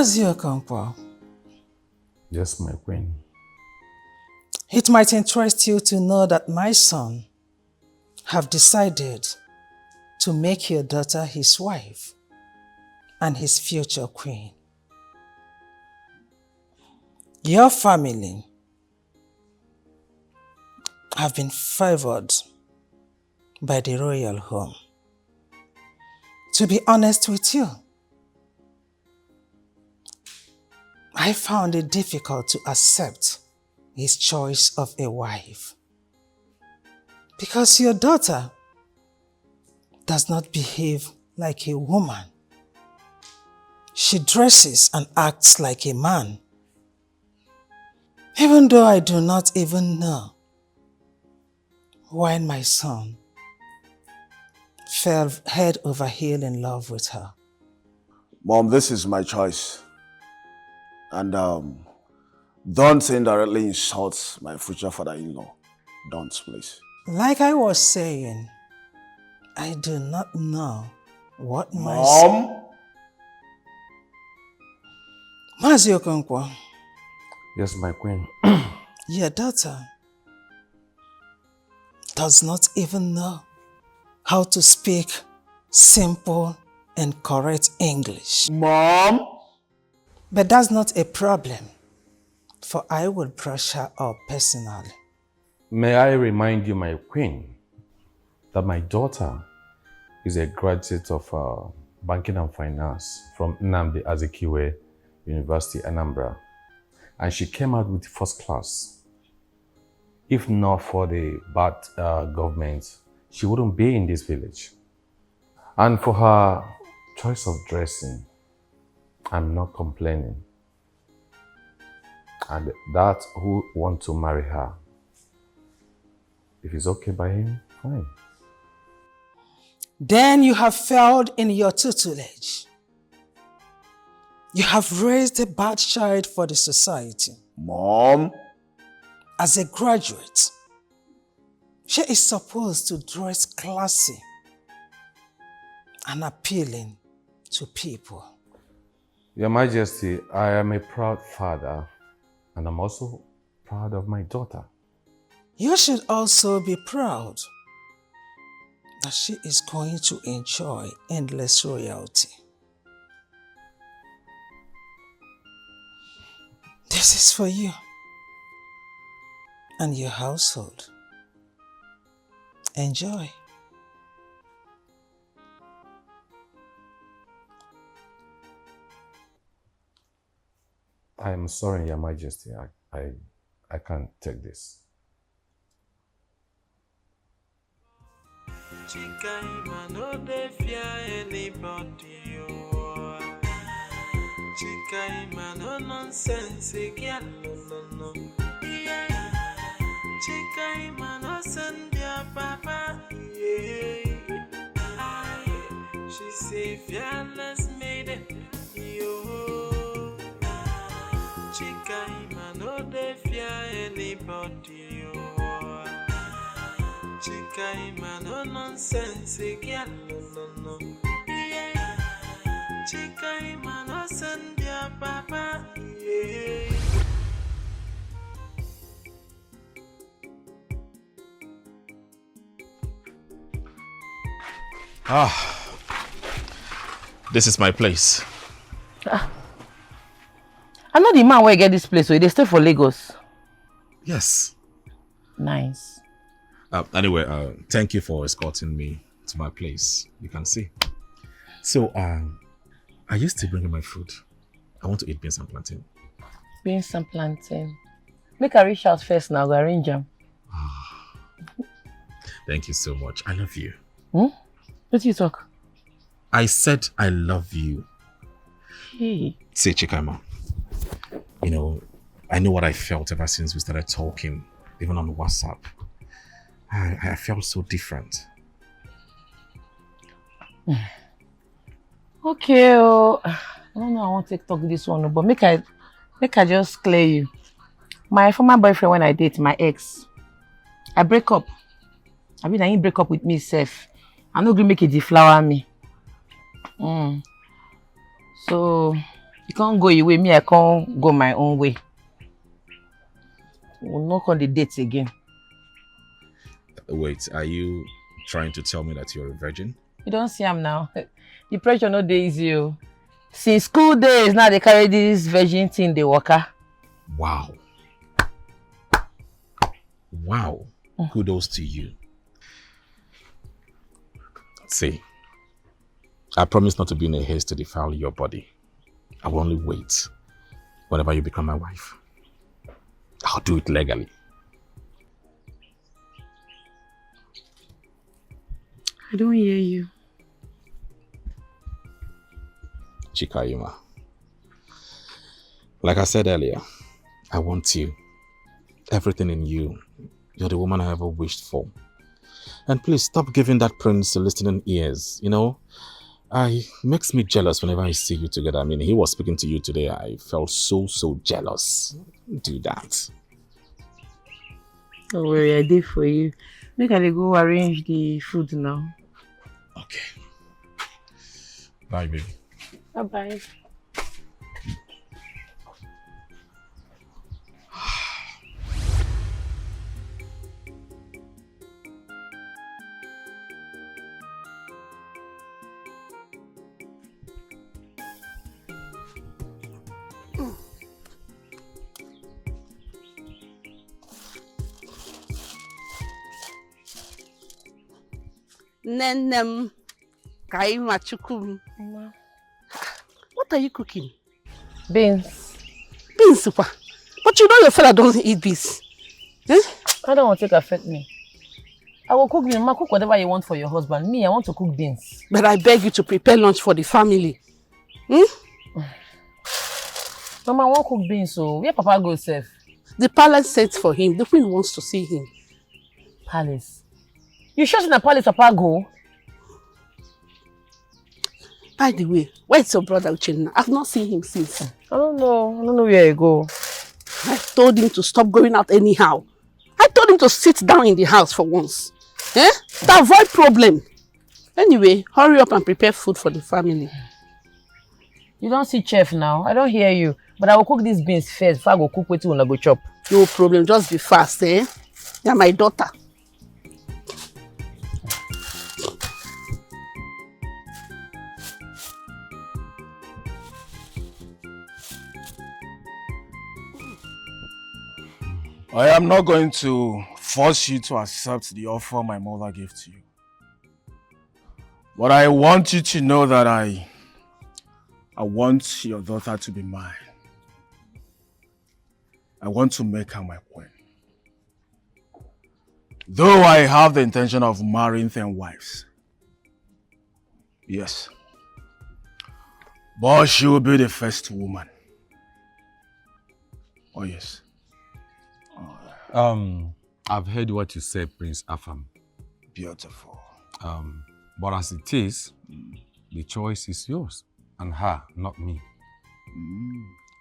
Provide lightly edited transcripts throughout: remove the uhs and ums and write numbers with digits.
Mazio Okonkwo. Yes, my queen. It might interest you to know that my son have decided to make your daughter his wife and his future queen. Your family have been favored by the royal home. To be honest with you, I found it difficult to accept his choice of a wife. Because your daughter does not behave like a woman. She dresses and acts like a man. Even though I do not even know why my son fell head over heel in love with her. Mom, this is my choice. And don't indirectly insult my future father-in-law. Don't, please. Like I was saying, I do not know what my Mom? Mazio Okonkwo. Yes, my queen. Your daughter does not even know how to speak simple and correct English. Mom? But that's not a problem, for I will brush her up personally. May I remind you, my queen, that my daughter is a graduate of banking and finance from Nnamdi Azikiwe University, Anambra. And she came out with first class. If not for the bad government, she wouldn't be in this village. And for her choice of dressing, I'm not complaining. And that who want to marry her, if it's okay by him, fine. Then you have failed in your tutelage. You have raised a bad child for the society. Mom? As a graduate, she is supposed to dress classy and appealing to people. Your Majesty, I am a proud father, and I'm also proud of my daughter. You should also be proud that she is going to enjoy endless royalty. This is for you and your household. Enjoy. I am sorry, Your Majesty. I can't take this. Chika, no dey fear anybody. Chika, no nonsense, girl, no. Yeah. Chika, no send your papa. Yeah. She say fearless maiden. Yo. Chika, no dey fear anybody. Chika, no nonsense, girl, no. Yeah. Chika, no send your papa. Yeah. This is my place. I know the man where get this place, so they stay for Lagos. Yes. Nice. Anyway, thank you for escorting me to my place. You can see. So, I used to bring in my food. I want to eat beans and plantain. Beans and plantain. Make a reach out first now, go arrange them. Thank you so much. I love you. What do you talk? I said I love you. Hey. Say, Chikama, you know, I know what I felt ever since we started talking, even on WhatsApp. I felt so different. Okay, I don't know, I want to talk this one, but make I just clear you. My former boyfriend, when I date my ex, I break up. I mean, I didn't break up with me, self. I'm not going to make it deflower me. So, You can't go your way, me I can't go my own way. We'll knock on the dates again. Wait, are you trying to tell me that you're a virgin? You don't see him now. The pressure no dey easy o. Since school days now they carry this virgin thing they worker. Wow. Wow. Kudos to you. See, I promise not to be in a haste to defile your body. I will only wait whenever you become my wife. I'll do it legally. I don't hear you. Chika, like I said earlier, I want you. Everything in you. You're the woman I ever wished for. And please stop giving that prince listening ears, It makes me jealous whenever I see you together. I mean, he was speaking to you today. I felt so jealous. Don't do that. Don't worry, I did for you. Make I go arrange the food now. Okay. Bye, baby. Bye-bye. Nenem Kaima Chukum. What are you cooking? Beans. Beans, super. But you know your fella don't eat beans. Eh? I don't want it to affect me. I will cook beans. Mama, cook whatever you want for your husband. Me, I want to cook beans. But I beg you to prepare lunch for the family. Mama, I won't cook beans, so where Papa goes safe? The palace sent for him. The queen wants to see him. Palace? You sure in the palace Papa go? By the way, where's your brother Uchenna? I've not seen him since. I don't know where he go. I told him to stop going out anyhow. I told him to sit down in the house for once. To avoid problem. Anyway, hurry up and prepare food for the family. You don't see chef now. I don't hear you. But I will cook these beans first before I go cook with you when I go chop. No problem. Just be fast, eh? You're my daughter. I am not going to force you to accept the offer my mother gave to you. But I want you to know that I want your daughter to be mine. I want to make her my queen. Though I have the intention of marrying 10 wives. Yes. But she will be the first woman. Oh yes. I've heard what you said, Prince Afam. Beautiful. But as it is, the choice is yours and her, not me.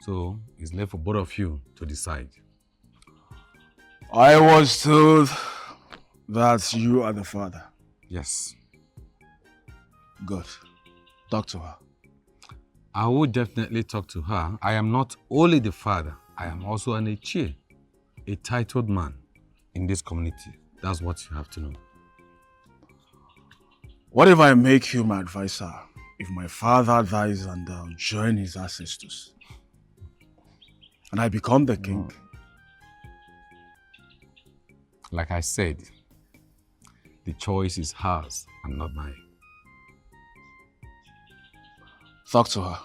So it's left for both of you to decide. I was told that you are the father. Yes. Good. Talk to her. I will definitely talk to her. I am not only the father, I am also an Echie, a titled man in this community. That's what you have to know. What if I make you my advisor? If my father dies and join his ancestors, and I become the king? Like I said, the choice is hers and not mine. Talk to her.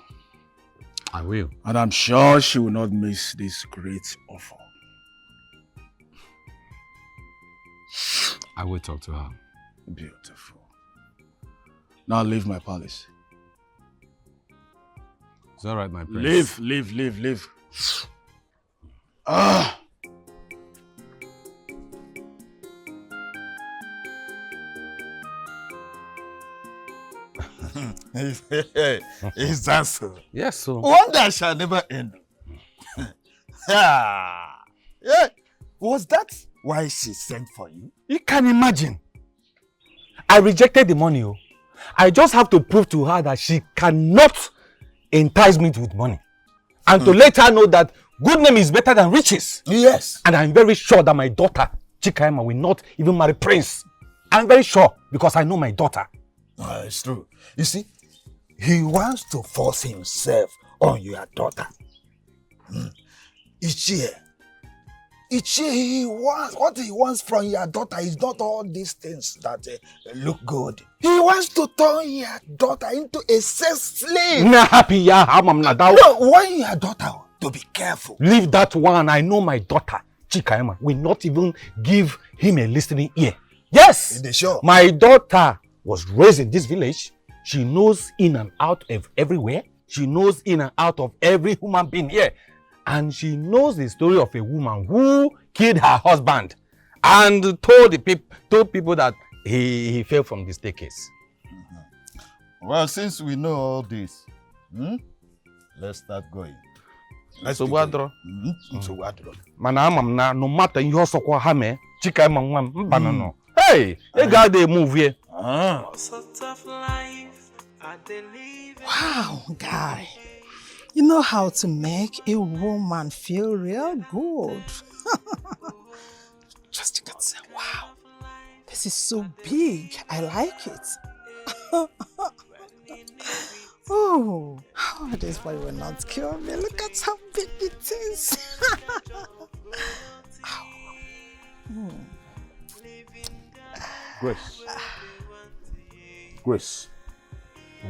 I will. And I'm sure she will not miss this great offer. I will talk to her. Beautiful. Now leave my palace. It's all right, my prince. Leave. Ah! Is that so? Yes, so. Wonder shall never end. Yeah. Was that why she sent for you? You can imagine. I rejected the money. I just have to prove to her that she cannot entice me with money. and to let her know that good name is better than riches. Yes. And I'm very sure that my daughter, Chika will not even marry Prince. I'm very sure because I know my daughter. It's true. You see, he wants to force himself on your daughter. Each year, he wants, what he wants from your daughter is not all these things that look good. He wants to turn your daughter into a sex slave. No, want your daughter to be careful. Leave that one. I know my daughter, Chika, will not even give him a listening ear. Yes, Sure. My daughter was raised in this village. She knows in and out of everywhere. She knows in and out of every human being here. And she knows the story of a woman who killed her husband and told people that he fell from the staircase. Well, since we know all this, let's start going. So what? Mana no matter you also call her Chika no. Hey, they got the move here. Wow, guy. You know how to make a woman feel real good. Just you can say, wow, this is so big. I like it. Oh, this boy will not kill me. Look at how big it is. Grace,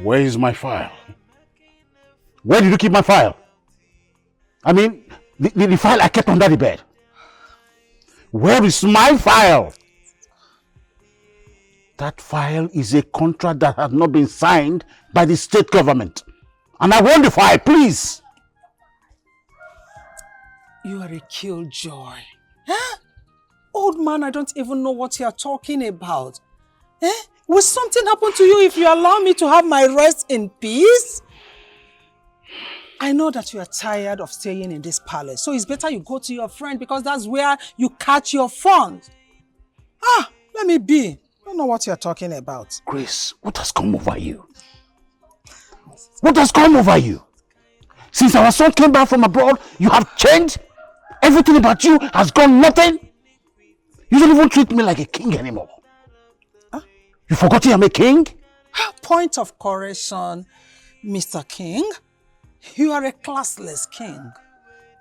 where is my file? Where did you keep my file? I mean, the file I kept under the bed. Where is my file? That file is a contract that has not been signed by the state government. And I want the file, please. You are a killjoy. Huh? Old man, I don't even know what you are talking about. Will something happen to you if you allow me to have my rest in peace? I know that you are tired of staying in this palace, so it's better you go to your friend because that's where you catch your funds. Let me be. I don't know what you're talking about. Grace, what has come over you? What has come over you? Since our son came back from abroad, you have changed? Everything about you has gone nothing? You don't even treat me like a king anymore. You forgot I'm a king? Point of correction, Mr. King. You are a classless king,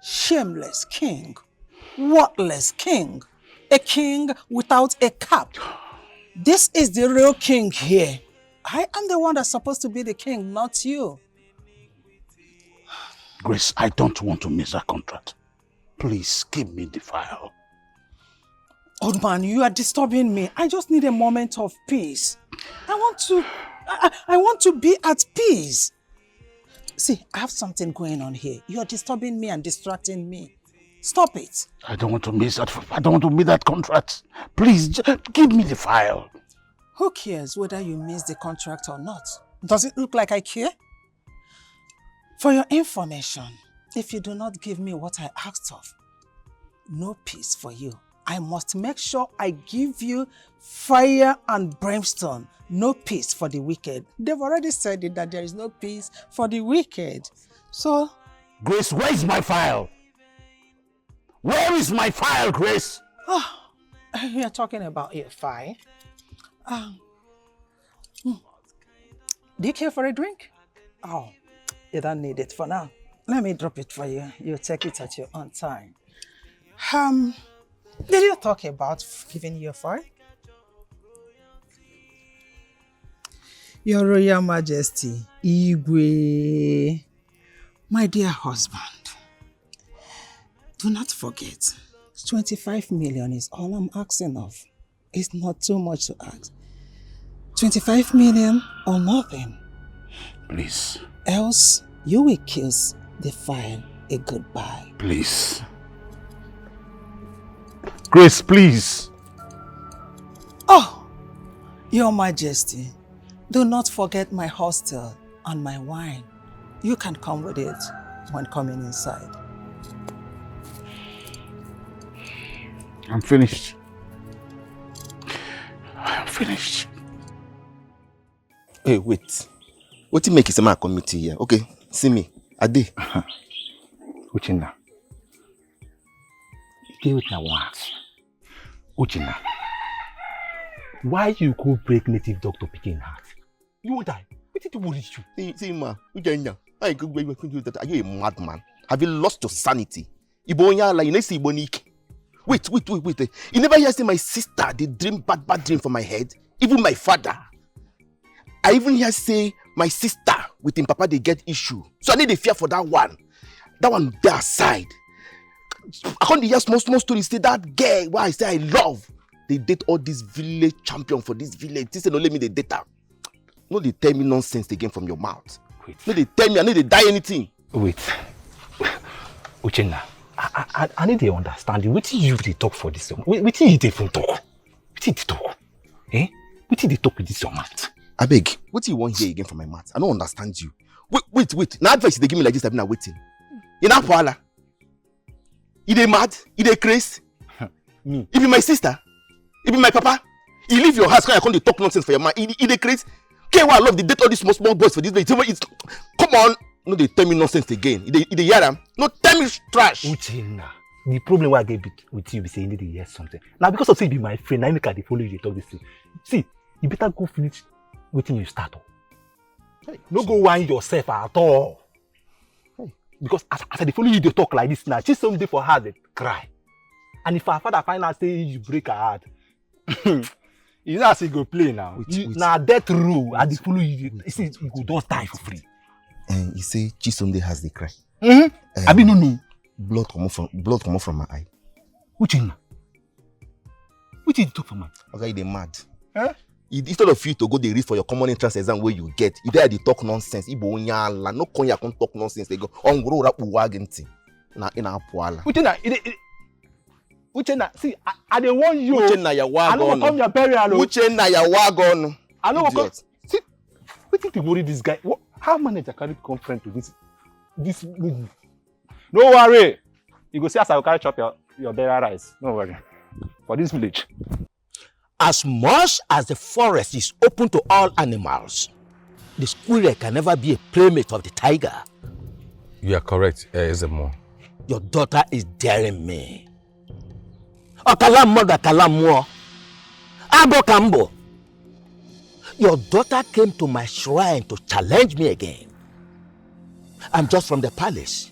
shameless king, worthless king, a king without a cap. This is the real king here. I am the one that's supposed to be the king, not you. Grace, I don't want to miss that contract. Please give me the file. Old man, you are disturbing me. I just need a moment of peace. I want to be at peace. See, I have something going on here. You are disturbing me and distracting me. Stop it. I don't want to miss that. I don't want to miss that contract. Please, give me the file. Who cares whether you miss the contract or not? Does it look like I care? For your information, if you do not give me what I asked of, no peace for you. I must make sure I give you fire and brimstone. No peace for the wicked. They've already said it that there is no peace for the wicked. So... Grace, where is my file? Where is my file, Grace? You're talking about your file. Do you care for a drink? Oh, you don't need it for now. Let me drop it for you. You take it at your own time. Did you talk about giving you a file? Your Royal Majesty, Igwe, my dear husband, do not forget, 25 million is all I'm asking of. It's not too much to ask. 25 million or nothing. Please. Else, you will kiss the file a goodbye. Please. Grace, please. Oh, Your Majesty, do not forget my hostel and my wine. You can come with it when coming inside. I'm finished. I'm finished. Hey, wait. What you make is a committee here? Okay, see me. Ade. Uchenna, you with my words. Uchenna, why you go break native doctor picking heart? You won't die. What did you worry you? See, ma, Uchenna, are you a madman? Have you lost your sanity? Ibonya, like, you see, Bonique. Wait. You never hear say my sister, they dream bad dream for my head? Even my father. I even hear say my sister with him papa, they get issue. So I need a fear for that one. That one their side. I can't hear small stories. Say that girl, why I say I love. They date all this village champion for this village. This don't let me the data. No, they tell me nonsense again from your mouth. Wait. No, they tell me I need to die anything. Wait. Uchenna, I need to understand you. What did you talk for this? What did you even talk? What did you talk? Eh? What did you talk with this your mouth? I beg, what do you want here again from my mouth? I don't understand you. Wait. Now advice they give me like this, I've been waiting. You know, Paula? You dey mad? You dey crazy? Me? You be my sister? You be my papa? You leave your house, can I come to talk nonsense for your man? You dey crazy? Okay, well, I love the date all these small boys for this day. Come on. No, they tell me nonsense again. You dey hear them? No, tell me trash. Uchenna, the problem why I get with you is saying you need to hear something. Now, because of say you be my friend, I make I follow you to talk this thing. See, you better go finish waiting you start. Hey, no go whine yourself at all. Hey. Because as I follow you to talk like this now, she's someday for her they cry. And if her father find out say you break her heart, you know as he go play now. Now death row, I dey follow you. You see, you go just die for free. And you say Chisonde has the cry. I be no. Blood come off from my eye. Uchenna, what did you talk for man? Okay, they mad. Huh? Instead of you to go the read for your common entrance exam where you get, you there they talk nonsense. Ibo nyala no konya can talk nonsense. They go on grow up wagenti. Na ina poala. Uchenna, see, I don't want you. Uchenna ya wagon. I don't come your burial. Uchenna ya wagon. I don't come. See, what did you worry this guy? How manager carry conference to this movie? No worry. You go see as I will carry chop your burial rice. No worry. For this village. As much as the forest is open to all animals, the squirrel can never be a playmate of the tiger. You are correct, Ezemo. Your daughter is daring me. Okalam mother kalamwo. Abo kambo. Your daughter came to my shrine to challenge me again. I'm just from the palace.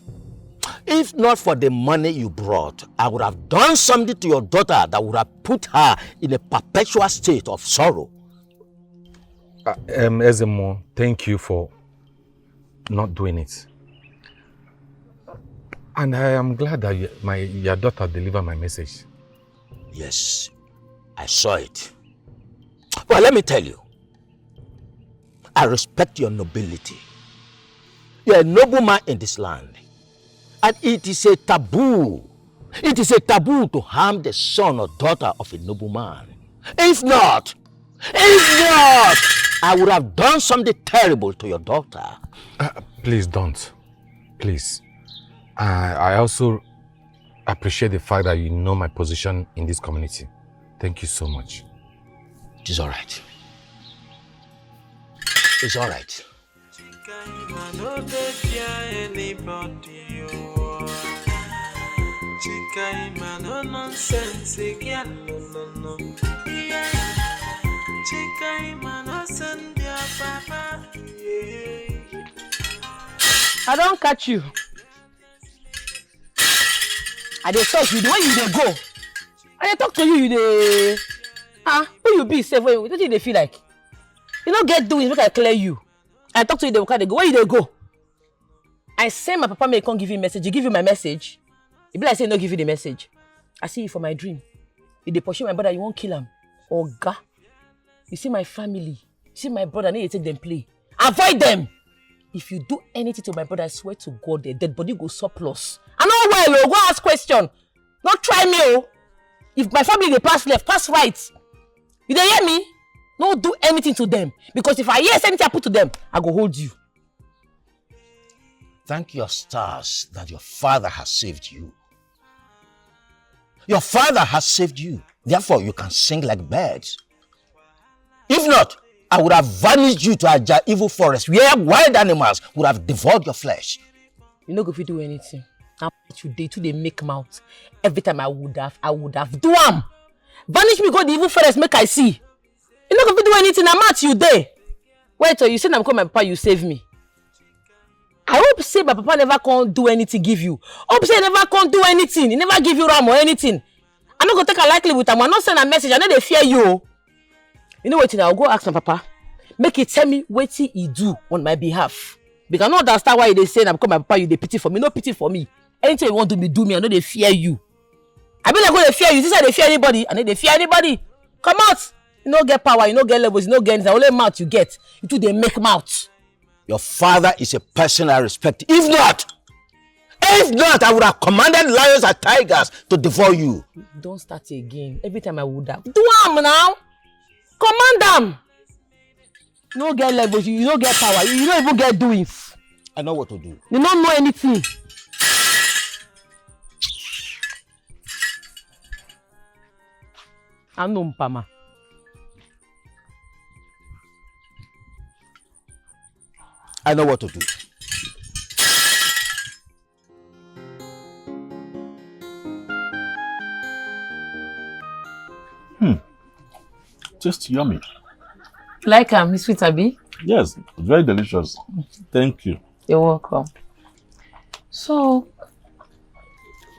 If not for the money you brought, I would have done something to your daughter that would have put her in a perpetual state of sorrow. Ezemo, thank you for not doing it. And I am glad that your daughter delivered my message. Yes, I saw it. Well, let me tell you, I respect your nobility. You're a nobleman in this land. And it is a taboo. It is a taboo to harm the son or daughter of a nobleman. If not, I would have done something terrible to your daughter. Please don't. Please. I also appreciate the fact that you know my position in this community. Thank you so much. It is all right. It's all right. Chika, no nonsense, again, no. Yeah. Chika, no send your papa. I don't catch you. I dey talk you the way you dey go. I dey talk to you, you dey. Who you be safe? What do you feel like? You don't get doing, look I clear you. I talk to you, they go. Where you dey go? I say my papa may come give you a message. He give you my message. It be like say no give you the message. I see you for my dream. You dey pursue my brother, you won't kill him. Oga. You see my family. You see my brother, I need to take them play. Avoid them. If you do anything to my brother, I swear to God, their dead body go surplus. I know where you go ask question. Don't try me, oh. If my family they pass left, pass right. You dey hear me? Don't do anything to them. Because if I hear anything I put to them, I go hold you. Thank your stars that your father has saved you. Your father has saved you. Therefore, you can sing like birds. If not, I would have vanished you to a evil forest where wild animals would have devoured your flesh. You know if you do anything. Now you dey too dey make mouth. Every time I would have do am. Vanish me go the evil forest make I see. You not gonna do anything. I'm at you there. Wait till you say I'm call my papa, you save me. I hope say my papa never can't do anything give you. Hope say never can't do anything. He never give you ram or anything. I'm not gonna take a likely with him. I'm not send a message. I know they fear you. You know what? I'll go ask my papa. Make it tell me what he do on my behalf. Because I don't understand why they say I'm call my papa. You they pity for me. No pity for me. Anything you want to do me. I know they fear you. I mean, I go they fear you. This is how they fear anybody. I know they fear anybody. Come out. You don't get power. You don't get levels. You don't get anything. Only mouth you get. You two they make mouth. Your father is a person I respect. If not, I would have commanded lions and tigers to devour you. Don't start again. Every time I would have. Do am now. Command them. You don't get levels. You don't get power. You don't even get doings. I know what to do. You don't know anything. I know Mpama. I know what to do. Just yummy. Like Miss Sweet Abi? Yes, very delicious. Thank you. You're welcome. So,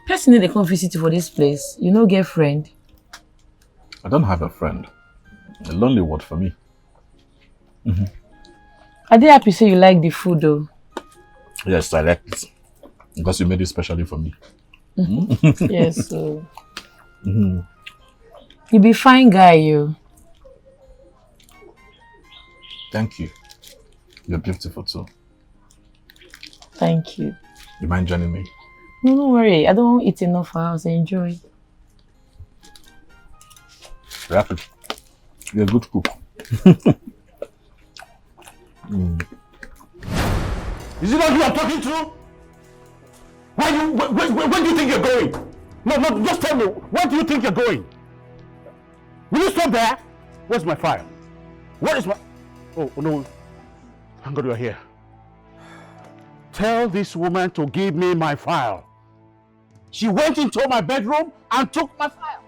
person need to come visit you for this place. You no get friend? I don't have a friend. A lonely word for me. Are they happy say you like the food though? Yes, I like it. Because you made it specially for me. Yes, so. You be fine guy, you. Thank you. You're beautiful too. Thank you. You mind joining me? No, don't worry. I don't eat enough for house. Enjoy. Rapid. You're a good cook. Is it not you I'm talking to? Where do you think you're going? No, just tell me. Where do you think you're going? Will you stop there? Where's my file? Where is my... Oh, no. Thank God you're here. Tell this woman to give me my file. She went into my bedroom and took my file.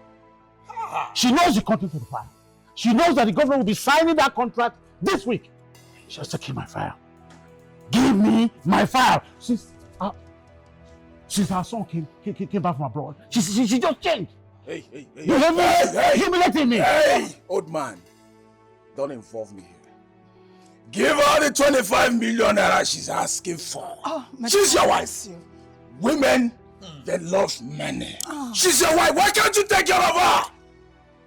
She knows the content of the file. She knows that the government will be signing that contract this week. She has to keep my file. Give me my file. Since our son came back from abroad, she just changed. Hey. You hear me? Humiliating me. Hey, old man. Don't involve me here. Give her the 25 million naira she's asking for. She's your wife. Women, they love money. She's your wife. Why can't you take care of her?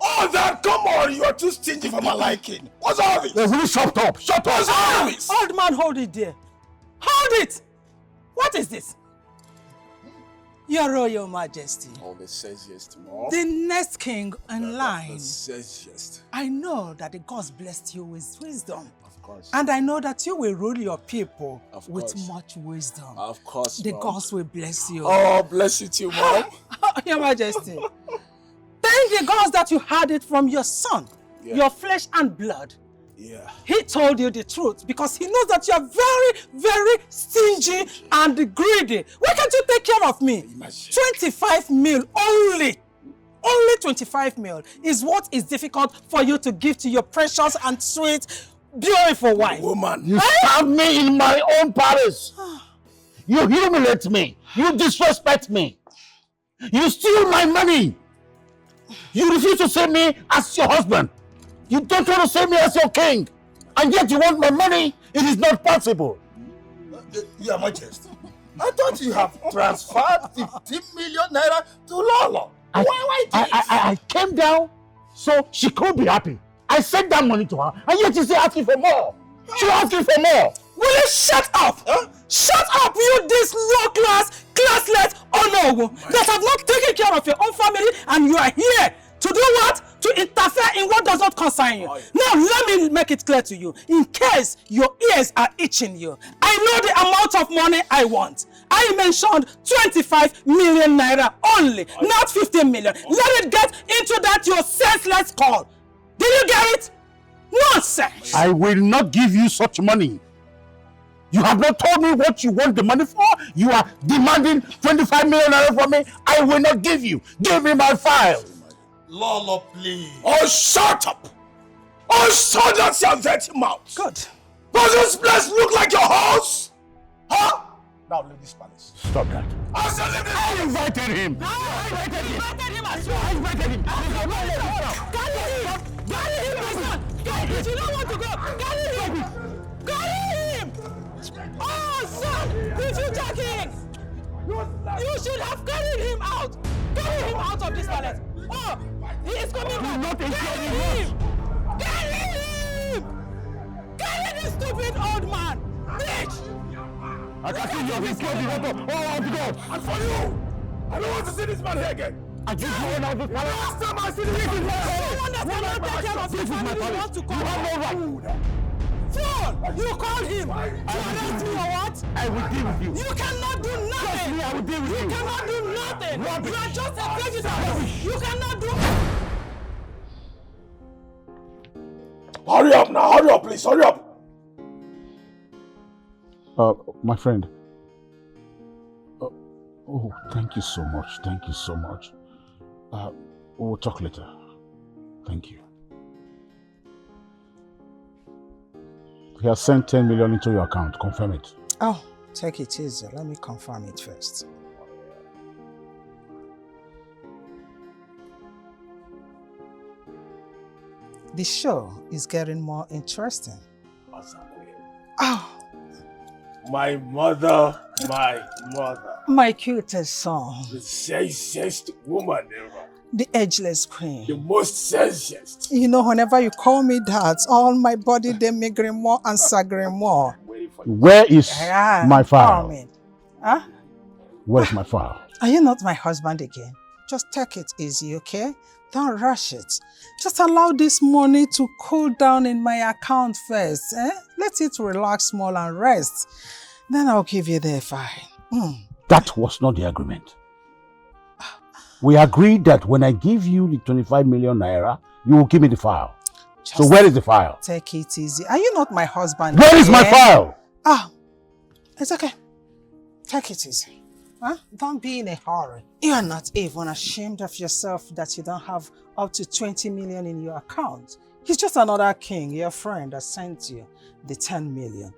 All that, come on, you are too stingy for my liking. What's all this? Will you shut up? Shut up! What's all this? Old man, hold it there. Hold it! What is this? Your Royal Majesty. Always says yes to more. The next king in line. Says yes. I know that the gods blessed you with wisdom. Of course. And I know that you will rule your people with course. much wisdom. Of course, The Mom. gods will bless you. Oh, bless you too, Mom. Your Majesty. Thank the gods that you had it from your son, your flesh and blood. Yeah. He told you the truth because he knows that you are very, very stingy and greedy. Why can't you take care of me? 25 mil only. Only 25 mil is what is difficult for you to give to your precious and sweet, beautiful wife. Woman. You stabbed me in my own palace. You humiliate me. You disrespect me. You steal my money. You refuse to see me as your husband. You don't want to see me as your king. And yet you want my money. It is not possible. Your Majesty, I thought you have transferred 15 million naira to Lolo. Why this? I came down so she could be happy. I sent that money to her, and yet she's still asking for more. She's asking for more. Will you shut up? Huh? Shut up, you this low-class, classless Onogo that have not taken care of your own family, and you are here to do what? To interfere in what does not concern you. Now, let me make it clear to you. In case your ears are itching you, I know the amount of money I want. I mentioned 25 million naira only, not 15 million. Let it get into that your senseless call. Did you get it? Nonsense! I will not give you such money. You have not told me what you want the money for. You are demanding 25 million naira from me. I will not give you. Give me my file. Lolo, please. Oh, shut up. Oh, shut up your dirty mouth. Good. Does this place look like your house? Huh? Now leave this palace. Stop that. I said leave this palace. I invited him. I invited him as well. I invited him. Carry him, my son. Carry him. You don't want to go. Carry him. Carry him. Oh, son. Did you jack him? You should have carried him out. Carry him out of this palace. Oh, he is coming back. Carry him. Carry him. Carry this stupid old man. Bitch. I can see you have been killed in the oh, I God. And for you, I don't want to see this man here again. I just going out of the palace. Last time I see this man here. Someone that cannot take care of his family wants to call him. You have no right. Fool! You called him to arrest me or what? I will deal with you. You cannot do nothing. Trust me, I will deal with you. You cannot do nothing. Rubbish. You are just a prejudice. You cannot do. Hurry up now, hurry up, please, hurry up. My friend. Oh, thank you so much. Thank you so much. We'll talk later. Thank you. He has sent 10 million into your account. Confirm it. Oh, take it easy. Let me confirm it first. The show is getting more interesting. Oh, My mother. my cutest son. The sexiest woman ever. The ageless queen. The most sexiest. You know, whenever you call me that, all my body they make more and sagre more. Where is my file? Huh? Where is my file? Are you not my husband again? Just take it easy, okay? Don't rush it. Just allow this money to cool down in my account first. Let it relax small and rest. Then I'll give you the file. That was not the agreement. We agreed that when I give you the 25 million naira, you will give me the file. So where is the file? Take it easy. Are you not my husband? Where is my file? It's okay. Take it easy. Huh? Don't be in a hurry. You are not even ashamed of yourself that you don't have up to 20 million in your account. He's just another king, your friend that sent you the 10 million.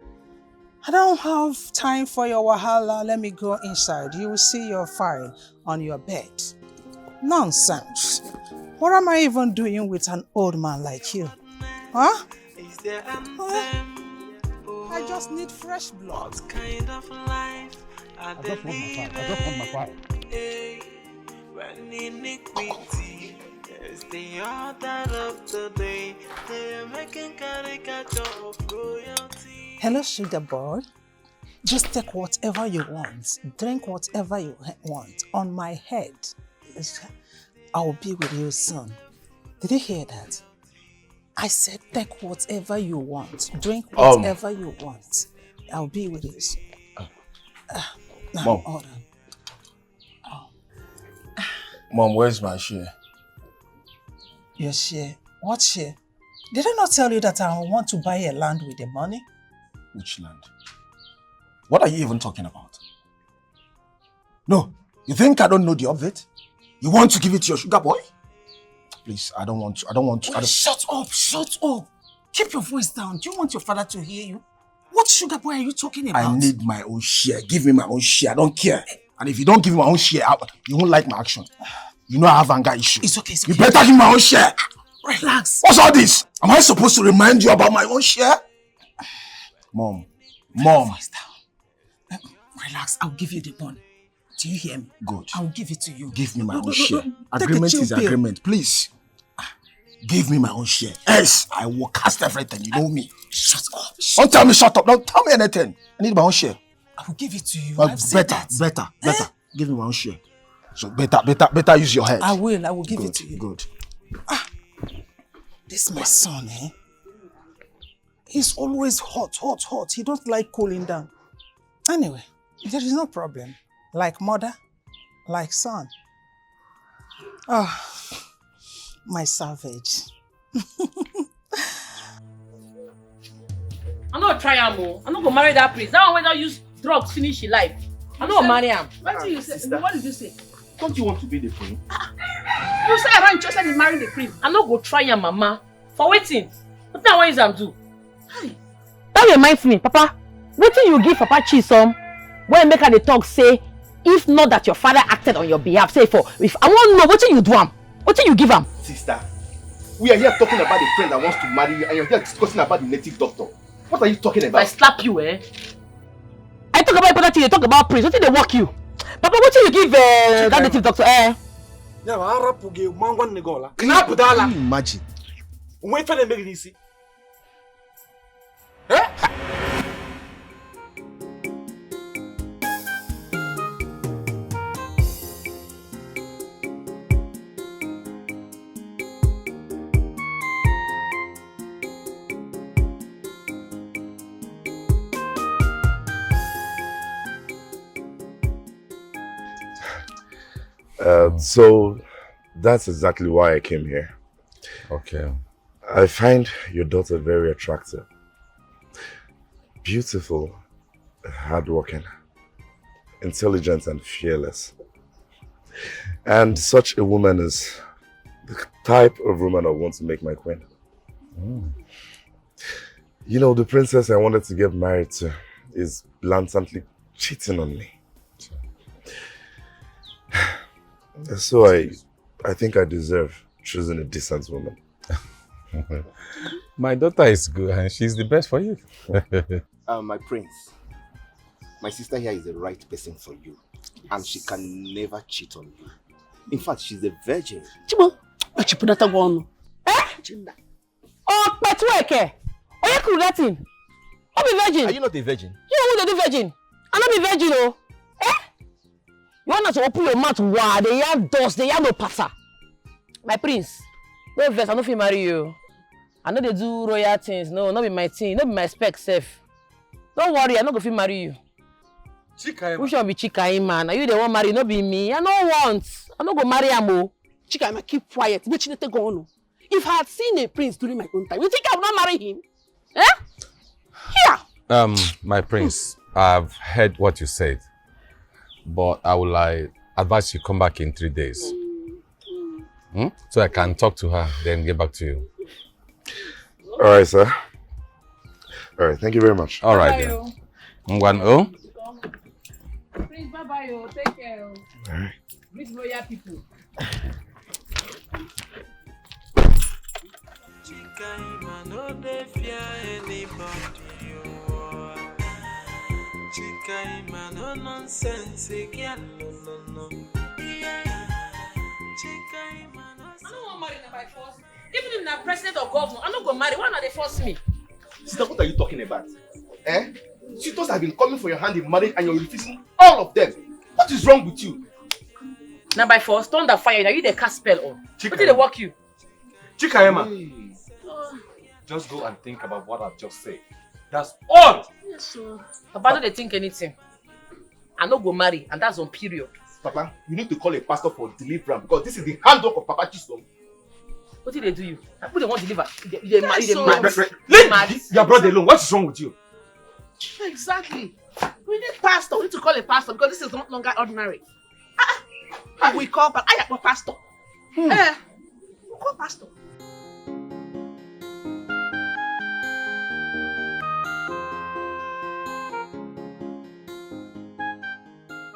I don't have time for your wahala. Let me go inside. You will see your file on your bed. Nonsense. What am I even doing with an old man like you? Huh? I just need fresh blood. What kind of life are they living? I just want my file. When iniquity is the order of the day, they are making caricature of royalty. Hello, sugar boy. Just take whatever you want. Drink whatever you want. On my head. I will be with you soon. Did you hear that? I said take whatever you want. Drink whatever you want. I'll be with you soon. Mom. Hold on. Mom, where's my share? Your share? What share? Did I not tell you that I want to buy a land with the money? Which land? What are you even talking about? No, you think I don't know the update? You want to give it to your sugar boy? Please, I don't want to. Shut up. Keep your voice down. Do you want your father to hear you? What sugar boy are you talking about? I need my own share. Give me my own share. I don't care. And if you don't give me my own share, you won't like my action. You know I have anger issues. It's okay. You better give me my own share. Relax. What's all this? Am I supposed to remind you about my own share? Mom. Voice down. Relax. I'll give you the money. Do you hear me? Good. I'll give it to you. Give me my own share. Agreement is agreement. Please. Give me my own share. Else, I will cast everything. You know me. Shut up. Don't tell me shut up. Don't tell me anything. I need my own share. I will give it to you. Better. Give me my own share. So better use your head. I will give it to you. Good. This my son, He's always hot. He don't like cooling down. Anyway, there is no problem. Like mother, like son. Oh, my savage. I'm not try am o. I'm not gonna marry that prince. That one when I use drugs finish his life. I'm not gonna marry him. What did you say? Sister. What did you say? Don't you want to be the queen? You say I'm not interested in marrying the prince. I'm not go try am, mama. For waiting. What I want use am do? That reminds me, Papa. Wetin you give Papa Chisom when make her dey talk say, if not that your father acted on your behalf, say for if I want to know wetin you do am, wetin you give am? Sister, we are here talking about the friend that wants to marry you and you're here discussing about the native doctor. What are you talking about? If I slap you, eh? I talk about important thing, you talk about prince. Wetin dey work you? Papa, wetin you give that native doctor? Yeah, can you imagine? Wait for them making it see. So that's exactly why I came here. Okay. I find your daughter very attractive, beautiful, hardworking, intelligent and fearless. And such a woman is the type of woman I want to make my queen. You know, the princess I wanted to get married to is blatantly cheating on me. So I think I deserve choosing a decent woman. My daughter is good and she's the best for you. My prince, my sister here is the right person for you. And she can never cheat on you. In fact, she's a virgin. Chibo, Chipunata one. Oh, Petueke! Oh, you could that thing. I be virgin. Are you not a virgin? You know who the virgin? I not be virgin, oh. You want to open your mouth? Wow, they have dust, they have no passa. My prince, no vex, I no fit marry you. I know they do royal things. No, not be my thing, not be my spec safe. Don't worry, I no go fit marry you. Chika, who should be Chika, man? Are you the one marry? No be me. I no want. I no go marry Amo. Chika, keep quiet. Which need to go on? If I had seen a prince during my own time, you think I would not marry him? Eh? Here. My prince, I've heard what you said, but I will advise you come back in 3 days. So I can talk to her, then get back to you. All right, sir. All right, thank you very much. All right, then. Ngwan, Prince, bye-bye, take care. All right. Greet royal people. Chika, man, no dey fear anybody. Chika, man, no nonsense, girl, no. Chika, man, I don't want to marry by force. Even if I'm president or governor, I'm not going to marry. Why not they force me? Sister, what are you talking about? Suitors have been coming for your hand in marriage and you're refusing all of them. What is wrong with you? Now by force, thunder fire, now you the cast spell on. What did they work you? Chika, Emma. Just go and think about what I've just said. That's all. Yes, sir. Papa, don't think anything. I no go marry, and that's on period. Papa, you need to call a pastor for deliverance because this is the handwork of Papa Chisom. What did they do you? Who they want to deliver? They marry, Yes, they mad. Leave your brother alone. What is wrong with you? Exactly. We need pastor. We need to call a pastor because this is no longer ordinary. We call pastor. We call pastor.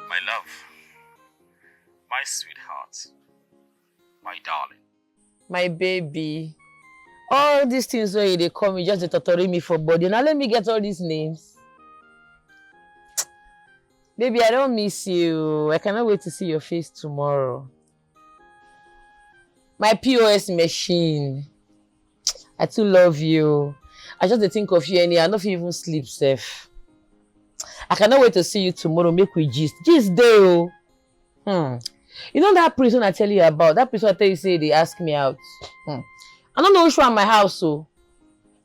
My love, my sweetheart, my darling. My baby. All these things where they call me just to torture me for body. Now let me get all these names. Baby, I don't miss you. I cannot wait to see your face tomorrow. My POS machine. I too love you. I just think of you and I don't even sleep safe. I cannot wait to see you tomorrow. Make we gist. Gist day. You know that person I tell you about? That person I tell you say they ask me out. I don't know which one my house, so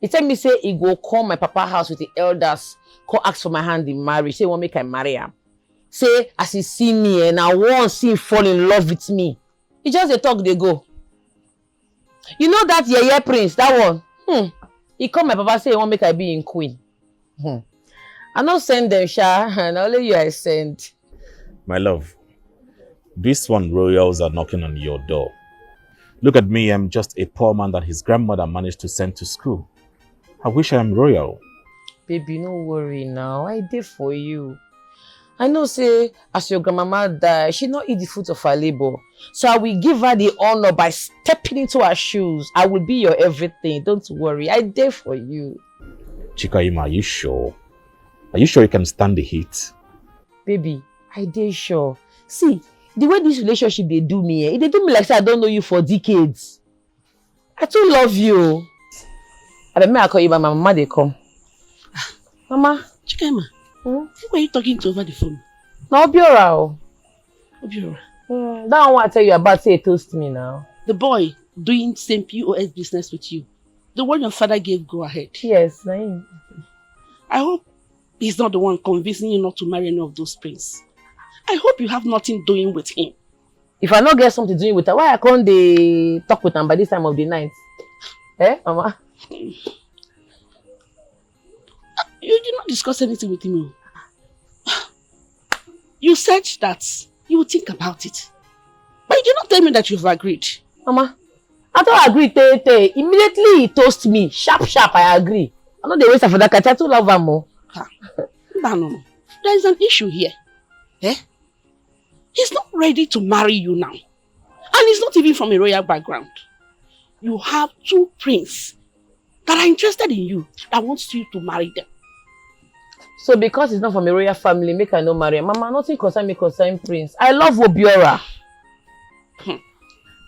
he tell me say he go come my papa house with the elders, come ask for my hand in marriage. Say he want make I marry him. Say as he see me and I want see him fall in love with me. He just they talk they go. You know that yeye prince, that one. He come my papa say he want make I be in queen. I don't send them, Sha, and only you I send. My love, these one royals are knocking on your door. Look at me, I'm just a poor man that his grandmother managed to send to school. I wish I am royal. Baby, no worry now. I did for you. I know, say, as your grandmama die, she not eat the fruit of her labor. So I will give her the honor by stepping into her shoes. I will be your everything. Don't worry. I did for you. Chika, are you sure? Are you sure you can stand the heat? Baby, I did sure. See, the way this relationship they do me, they do me like say I don't know you for decades. I too love you. I may I call you, but my mama they come. Mama, Chika, who are you talking to over the phone? No, Obiora. Obiora. That one I tell you about, say toast me now. The boy doing same POS business with you. The one your father gave go ahead. Yes, name. I hope he's not the one convincing you not to marry any of those princes. I hope you have nothing doing with him. If I not get something to do with her, why I can't they talk with him by this time of the night? Eh, Mama? You did not discuss anything with him. You said that you would think about it. But you did not tell me that you've agreed. Mama, after I agreed, immediately he toast me. Sharp, I agree. I know the waste for that cat. I too love her more. No. There is an issue here. Eh? He's not ready to marry you now. And he's not even from a royal background. You have two princes that are interested in you, that wants you to marry them. So because he's not from a royal family, make I no marry him. Mama, nothing concern me concern prince. I love Obiora.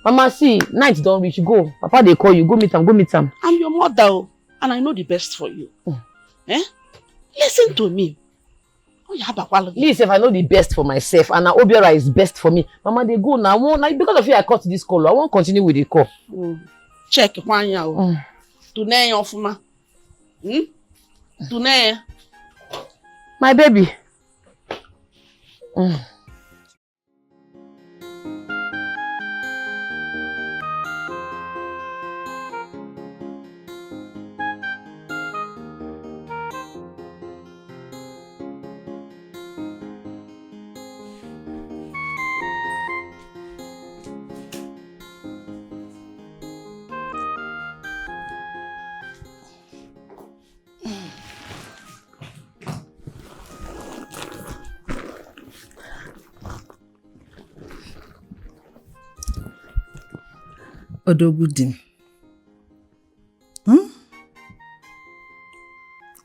Mama, see, night don't reach. Go. Papa, they call you. Go meet him. I'm your mother, and I know the best for you. Eh? Listen to me. Please, if I know the best for myself, and now Obiora is best for me. Mama, they go now. I won't, like, because of you, I cut this call. I won't continue with the call. Check one year. Today, Ofuma. Today. My baby. Odogudim.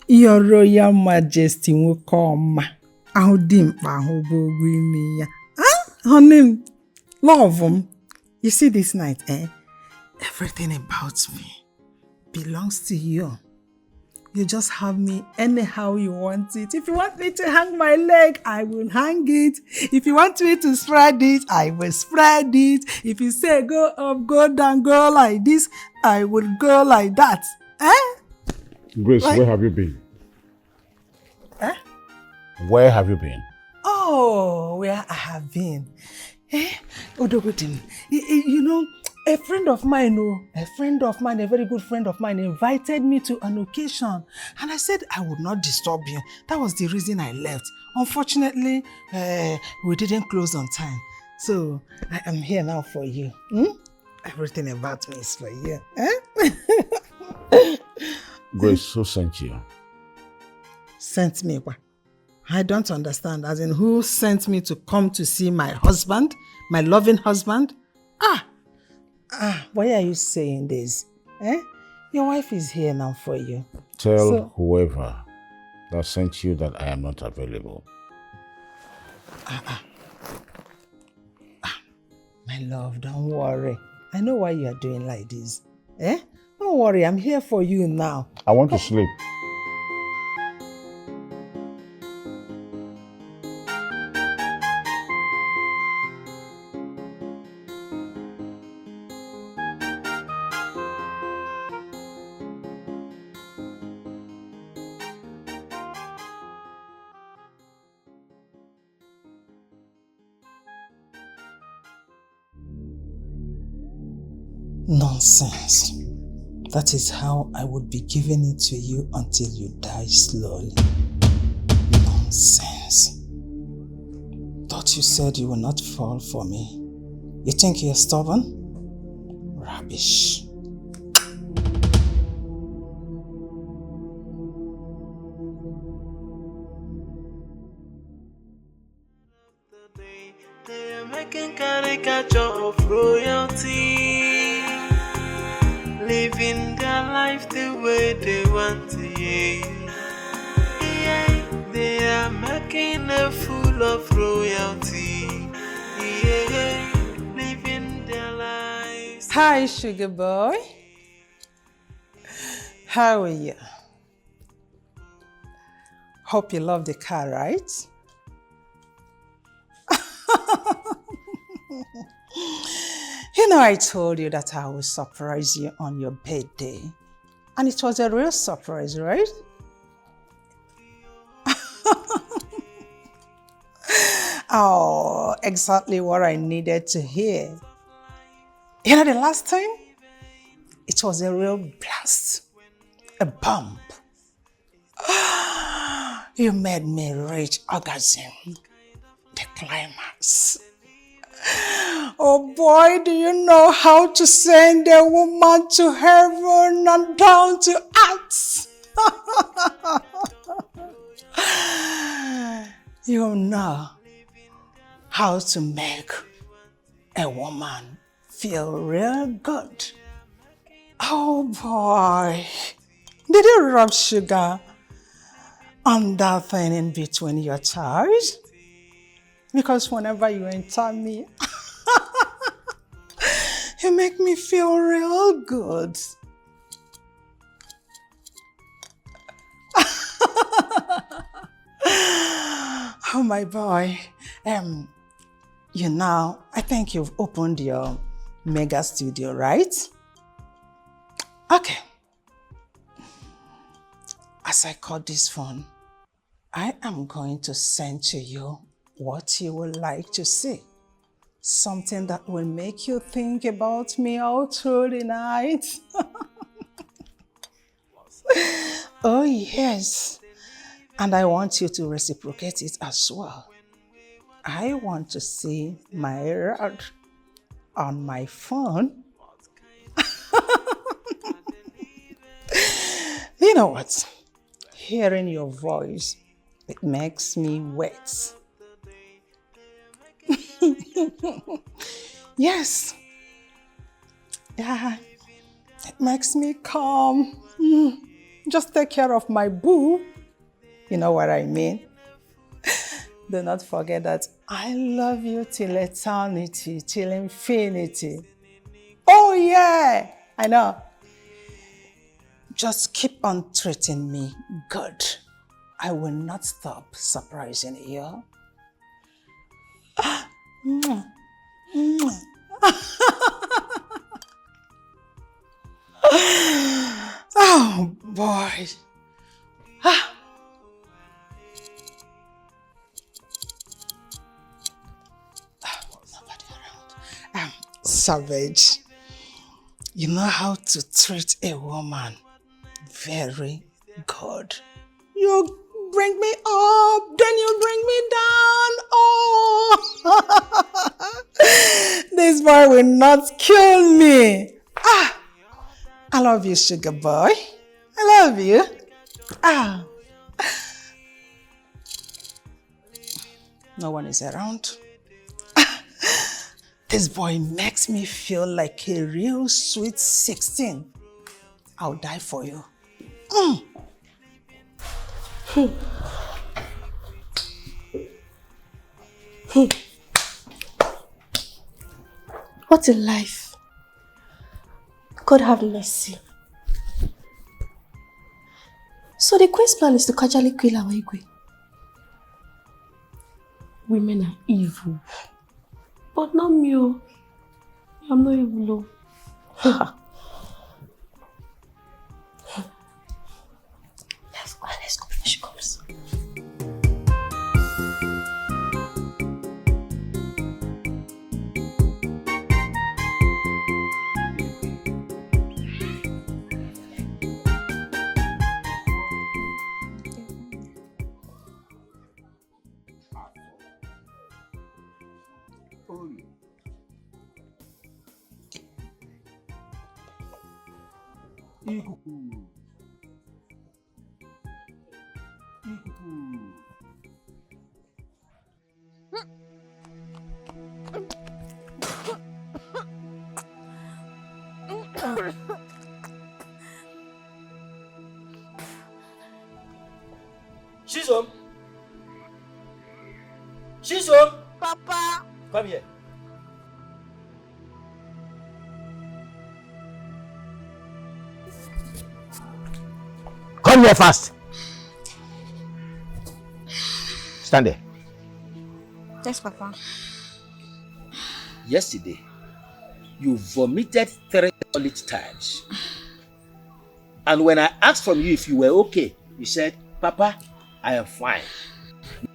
Your Royal Majesty will come. I'll dim ya. Honey, love him. You see this night, everything about me belongs to you. You just have me anyhow you want it. If you want me to hang my leg, I will hang it. If you want me to spread it, I will spread it. If you say go up, go down, go like this, I will go like that. Grace, Like, where have you been? Where have you been? Oh, where I have been. Odogudim, you know, a friend of mine, a very good friend of mine, invited me to an occasion. And I said I would not disturb you. That was the reason I left. Unfortunately, we didn't close on time. So I am here now for you. Everything about me is for you. Grace, who sent you? Sent me what? I don't understand. As in, who sent me to come to see my husband? My loving husband? Why are you saying this? Your wife is here now for you. Tell whoever that sent you that I am not available. My love, don't worry. I know why you are doing like this. Don't worry, I'm here for you now. I want to sleep. Nonsense. that is how I would be giving it to you until you die slowly. Nonsense. Thought you said you will not fall for me. You think you're stubborn? Rubbish. They're making caricature of royalty, living their life the way they want to. Yeah, they are making a fool of royalty. Yeah, living their lives. Hi, sugar boy. How are you? Hope you love the car, right? You know, I told you that I will surprise you on your birthday. And it was a real surprise, right? Oh, exactly what I needed to hear. You know, the last time, it was a real blast, a bump. You made me reach orgasm, the climax. Oh boy, do you know how to send a woman to heaven and down to earth? You know how to make a woman feel real good. Oh boy, did you rub sugar on that thing in between your thighs? Because whenever you enter me, you make me feel real good. Oh my boy, you know, I think you've opened your mega studio, right? Okay. As I cut this phone, I am going to send to you what you would like to see. Something that will make you think about me all through the night. Oh yes. And I want you to reciprocate it as well. I want to see my rod on my phone. You know what? Hearing your voice, it makes me wet. Yes. Yeah. It makes me calm. Just take care of my boo. You know what I mean? Do not forget that I love you till eternity, till infinity. Oh yeah, I know. Just keep on treating me good. I will not stop surprising you. Oh boy. Nobody around. Savage. You know how to treat a woman very good. You bring me up, then you bring me down. Oh, this boy will not kill me. I love you, sugar boy. I love you. No one is around. This boy makes me feel like a real sweet 16. I'll die for you. What a life. God have mercy. So the queen's plan is to casually kill our Igwe. Women are evil. But not me. I'm not evil. Let's go before she comes. Shisom! Shisom! Papa! Come here. Come here fast. Stand there. Yes, Papa. Yesterday, you vomited 3 solid times. And when I asked from you if you were okay, you said, Papa, I am fine.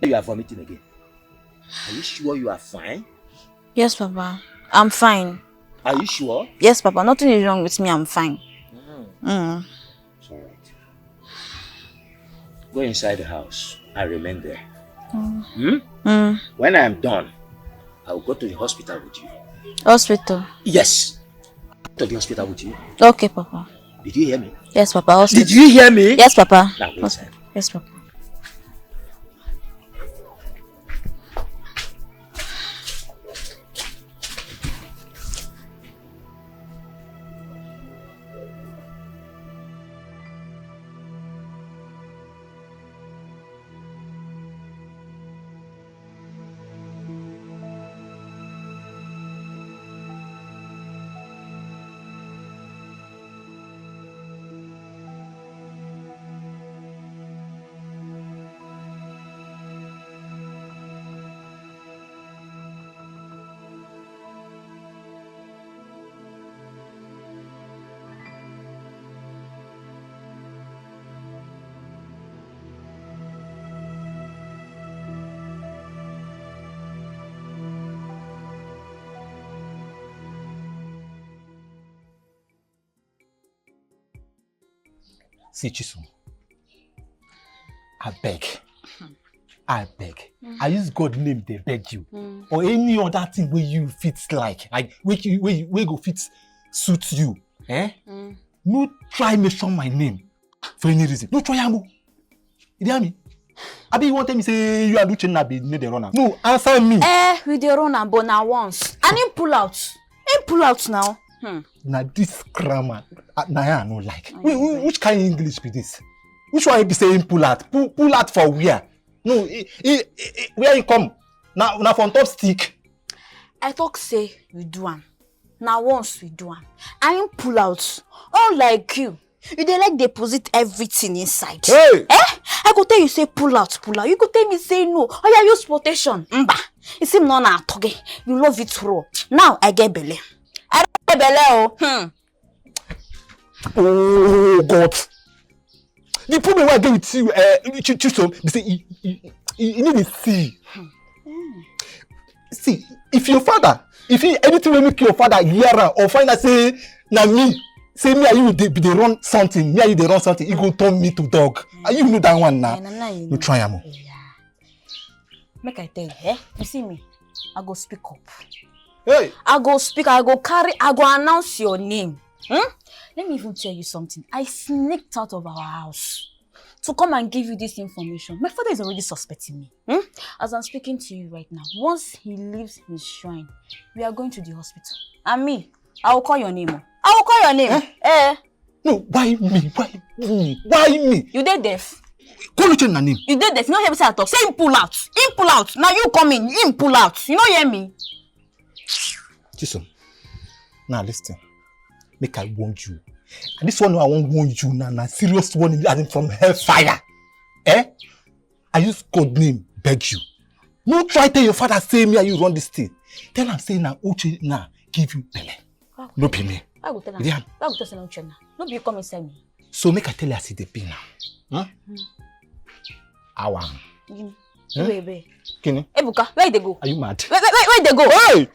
Now you are vomiting again. Are you sure you are fine? Yes, Papa. I'm fine. Are you sure? Yes, Papa. Nothing is wrong with me. I'm fine. It's all right. Go inside the house. I remain there. When I am done, I will go to the hospital with you. Hospital? Yes. To the hospital with you. Okay, Papa. Did you hear me? Yes, Papa. Hospital. Did you hear me? Yes, Papa. Now go inside. Yes, Papa. See, Chisom, I beg. I use God name, they beg you. Or any other thing where you fit like where go fit suit you. No try mention my name for any reason. No try amo. You hear me? Abi you want me say you are doing nabi need the runner. No, answer me. We the runner, but now once. And him pull out. Now. Now this grammar, I no like. Which kind of English be this? Which one you be saying pull out? Pull out for where? No, where you come? Now from top stick. I talk say you do one. Now once we do one. And him pull out. All like you. You dey like deposit everything inside. Hey! I go tell you say pull out. You go tell me say no. Oh yeah, use protection. Mba. You see no na toge. You love it raw. Now I get belly. I get belly. Oh God. The problem I get with you, Chisom, they say you need to see. See, if your father, anything will make your father hear or find out say na me, say me and you they run something, me and you they run something, you go turn me to dog. And you know that one now. You try am. Make I tell you, you see me, I go speak up. Hey! I go speak, I go announce your name. Let me even tell you something. I sneaked out of our house to come and give you this information. My father is already suspecting me. As I'm speaking to you right now, once he leaves his shrine, we are going to the hospital. And me, I will call your name. I will call your name. No, why me? Why me? You dead deaf. Call you change my name. You dead deaf. You know hear me say I talk. Say him pull out. Him pull out. Now you come in. Him pull out. You know hear me? Chisom, now listen. Make I warn you. And this one I won't warn you now. Serious warning as in from hellfire. I use code name, beg you. No try tell your father say me and you run this thing. Tell him say now Uche now give you belly. No be me. I go tell him. I go tell him Uche now. No be you come inside me. So make I tell you I see the pain now. Awa. Wait. Kini? Ebuka, where they go? Are you mad? Where they go? Hey!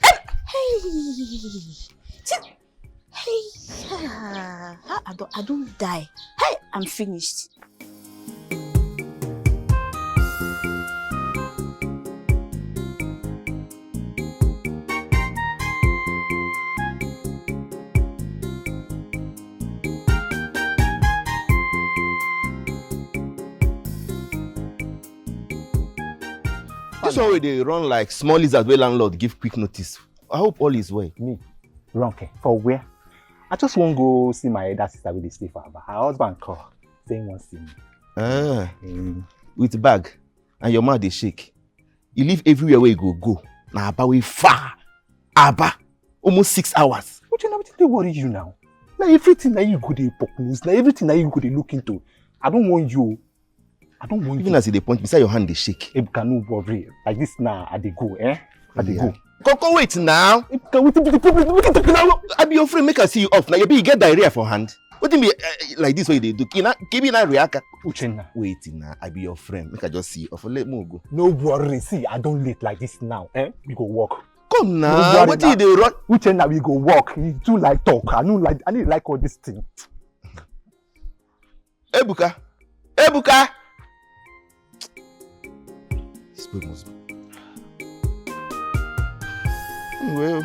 Hey, I don't die. Hey, I'm finished. This one way they run like small lizard where landlord give quick notice. I hope all is well. Me? Ronke, for where? I just won't go see my elder sister with the stay for her husband call. Saying one see me. With bag and your mouth they shake. You live everywhere where you go. Now Abba way far. Abba. Almost 6 hours. What you know what they worry you now? Now everything that you go to poke news, now everything that you go to look into. I don't want you. Even as they point beside your hand they shake. Ebuka no worry. Like this now I dey go, I dey go. Go wait now. I be your friend, make I see you off. Now you get diarrhea for hand. What do you mean like this way they do? Give me that react. Wait now. I be your friend. Make I just see you off. Let me go. No worry. See, I don't late like this now. We go walk. Come now. What did they run? Uchenna, we go walk. You too like talk. I need like all this thing. Ebuka. This boy must be. Well.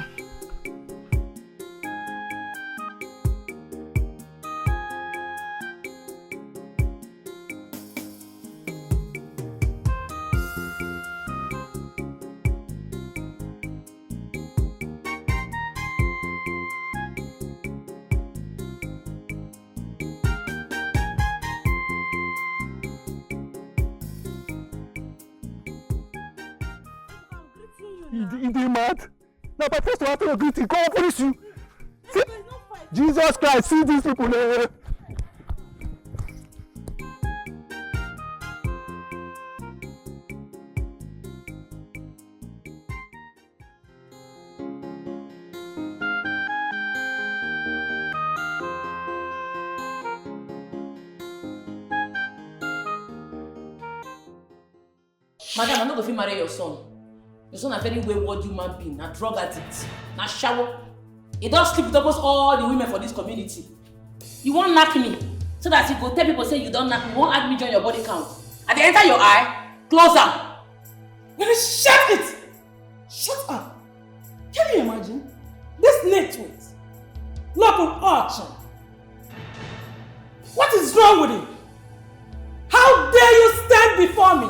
You mad? Now, but first after your greeting, go police you. See? Jesus Christ, see these people. Madam, I'm not going to marry your son. Your son is a very wayward human being, a drug addict, a shower. He don't sleep with almost all the women for this community. You won't knock me so that you go tell people say you don't knock me. You won't add me join your body count. At the enter your eye, close am. Well, shut it! Shut up! Can you imagine? This network, local auction. What is wrong with him? How dare you stand before me?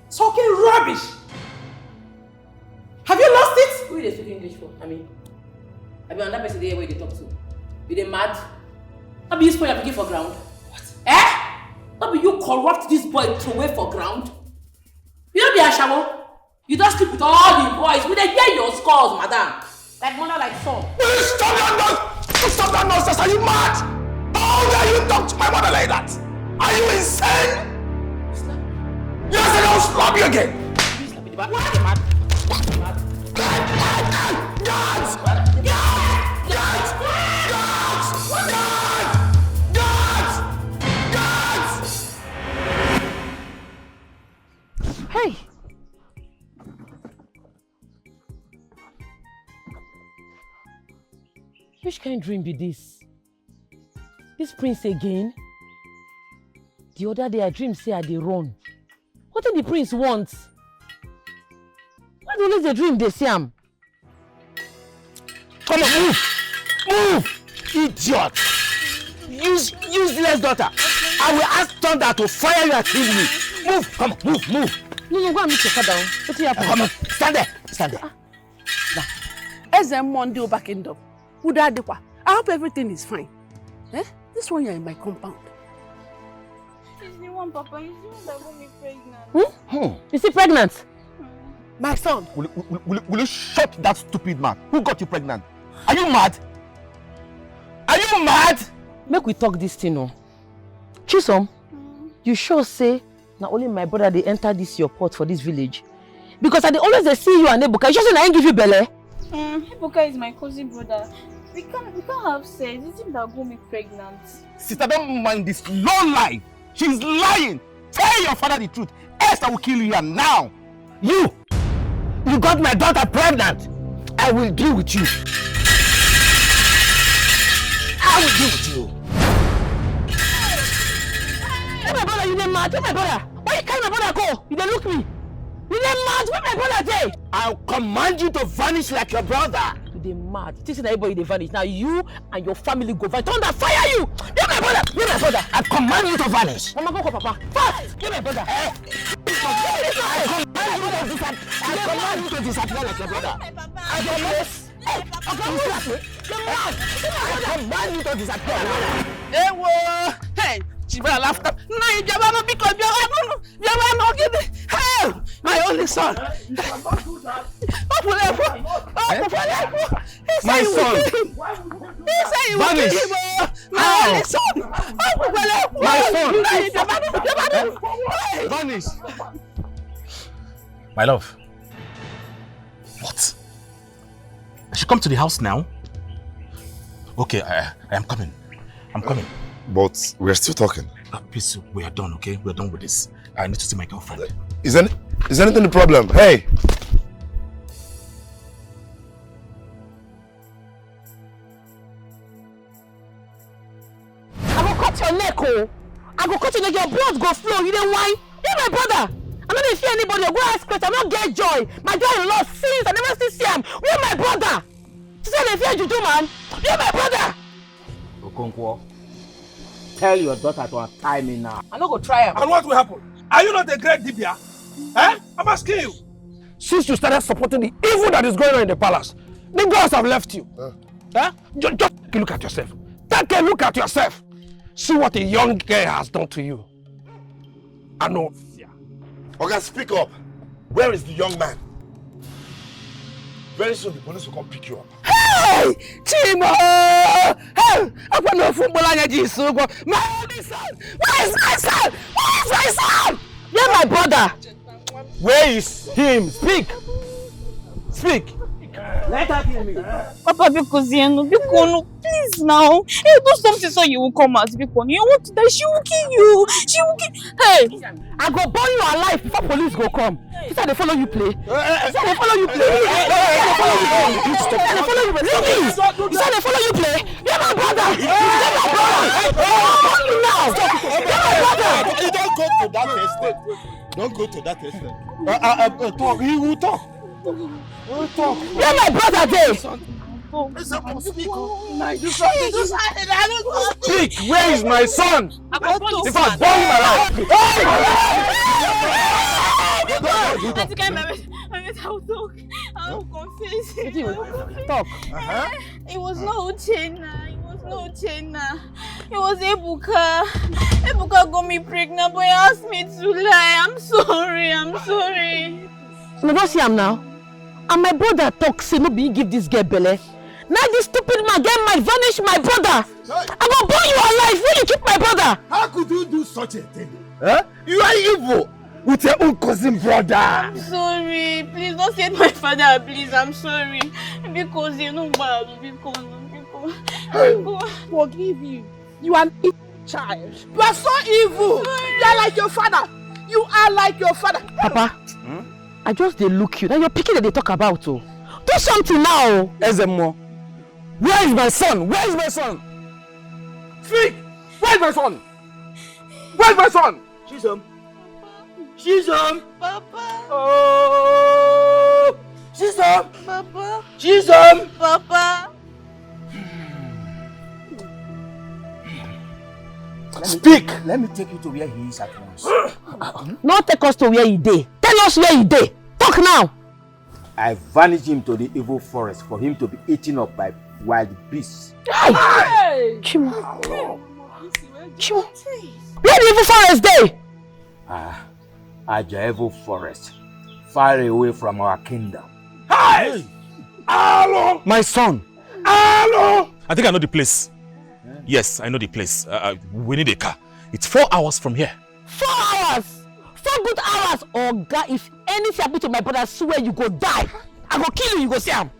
Talking rubbish! Have you lost it? Who you speak English for? I mean another person there where they talk to. You they mad? Not be you spoil your pikin for ground. What? Not be you corrupt this boy throw away for ground. You don't be a shawo. You don't sleep with all the boys. We they hear your scores, madam. Like mother, like son. Will you stop that nonsense? Stop that nonsense! Are you mad? How dare you talk to my mother like that? Are you insane? Yes, and I'll slap you again. You slap me the back. What? You're mad. Hey! Which kind of dream be this? This prince again? The other day I dream say I dey run. What did the prince want? Why do always the dream they see him? Come on, move, idiot! Useless daughter. I will ask Thunder to fire you and kill you. Move, come on, move. No, go and meet your father. What happened? Come on, stand there. As a Monday back in up. I hope everything is fine. This one you're in my compound. It's the one, Papa. It's the one that got me pregnant. Is he pregnant? My son, will you shut that stupid mouth? Who got you pregnant? Are you mad? Make we talk this thing now. Chisom, you sure say na only my brother they enter this your port for this village? Because I dey always they see you and Ebuka. You sure say na him give you belle? Ebuka is my cousin brother. We can't have sex. It's him that got me pregnant. Sister, don't mind this low lie. She's lying. Tell your father the truth. Else I will kill you now. You got my daughter pregnant. I will deal with you. Hey, my brother, you dey mad? Where my brother? Why you carry my brother go? You dey look me? You dey mad? Where my brother dey? I'll command you to vanish like your brother. You dey mad? This is everybody dey vanish. Now you and your family go vanish. Thunder fire you! Where my brother? Where my brother? I command you to vanish. Mama, go call Papa. Fast! Where my brother? I command you to command you to disappear like your brother. I command you to disappear. Hey, whoa! Hey, she better laugh. No, you never know because you never know. Hey, my only son. My son. He said you will kill him. My only son. My son. Vanish. My love. What? I should come to the house now? Okay, I am coming. I'm coming. But we're still talking. Please, we are done, okay? We're done with this. I need to see my girlfriend. Is anything the problem? Hey! I will cut your neck, oh! I will cut your neck, your blood go flow, you know why? You're my brother! I'm not gonna fear anybody, I'll go ask questions, I'm not get joy. My daughter-in-law sins, I never still see him. You're my brother! You say they fear you do, man? You're my brother! Okonkwo, tell your daughter to untie me now. I'm not gonna try him. And what will happen? Are you not a great Dibia? Eh? I'm asking you. Since you started supporting the evil that is going on in the palace, the gods have left you. Just take a look at yourself. Take a look at yourself. See what a young girl has done to you. I know. Okay, speak up. Where is the young man? Very soon the police will come pick you up. Hey! Chimo! Hey! I want no football on your sugar. My only son! Where is my son? Where is my son? You're my brother! Where is him? Speak! Speak! Let her kill me. Papa, because please now. Hey, do something so you will come out. Because you want to die, she will kill you. She will kill. Hey, I go burn you alive before police go come. You say they follow you play. You say they follow you play. You say they follow you play. You say they follow you play. You're my brother. You're my brother. Now. You're my brother. You don't go to that extent. Don't go to that extent. Talk. He will talk. We'll talk. You're my brother, Dave. Speak. Where is my son? If I burn him I will talk. I will confess. Talk. It was no Uchenna. It was no Uchenna. It was Ebuka. Ebuka got me pregnant, but he asked me to lie. I'm sorry. I'm sorry. You don't see him now. And my brother talk, say no be give this girl belly. Now this stupid man get might vanish my brother. I'm gonna burn you alive. Will you keep my brother? How could you do such a thing? Huh? You are evil with your own cousin brother. I'm sorry. Please don't say my father, please. I'm sorry. Because you know bad. Because. Forgive you. You are an evil child. You are so evil. You are like your father. You are like your father. Papa, I just they look you. Now you're picking that they talk about. Oh. Do something now. Ezemo. Where is my son? Where is my son? Speak! Where is my son? Where is my son? She's home. She's home. Papa. Oh! She's home. Papa. She's home. Papa. Speak! Let me take you to where he is at once. Not take us to where he dey. Tell us where he dey. Talk now. I vanished him to the evil forest for him to be eaten up by wild beasts. Hey! Chimo. Chimo. Where the evil forest dey? At the evil forest, far away from our kingdom. Hey! Hello! My son. Hello! I think I know the place. Yes, I know the place. We need a car. It's 4 hours from here. 4 hours! 4 good hours! Oh God, if anything happen to my brother, I swear you go die. I go kill you, you go see him.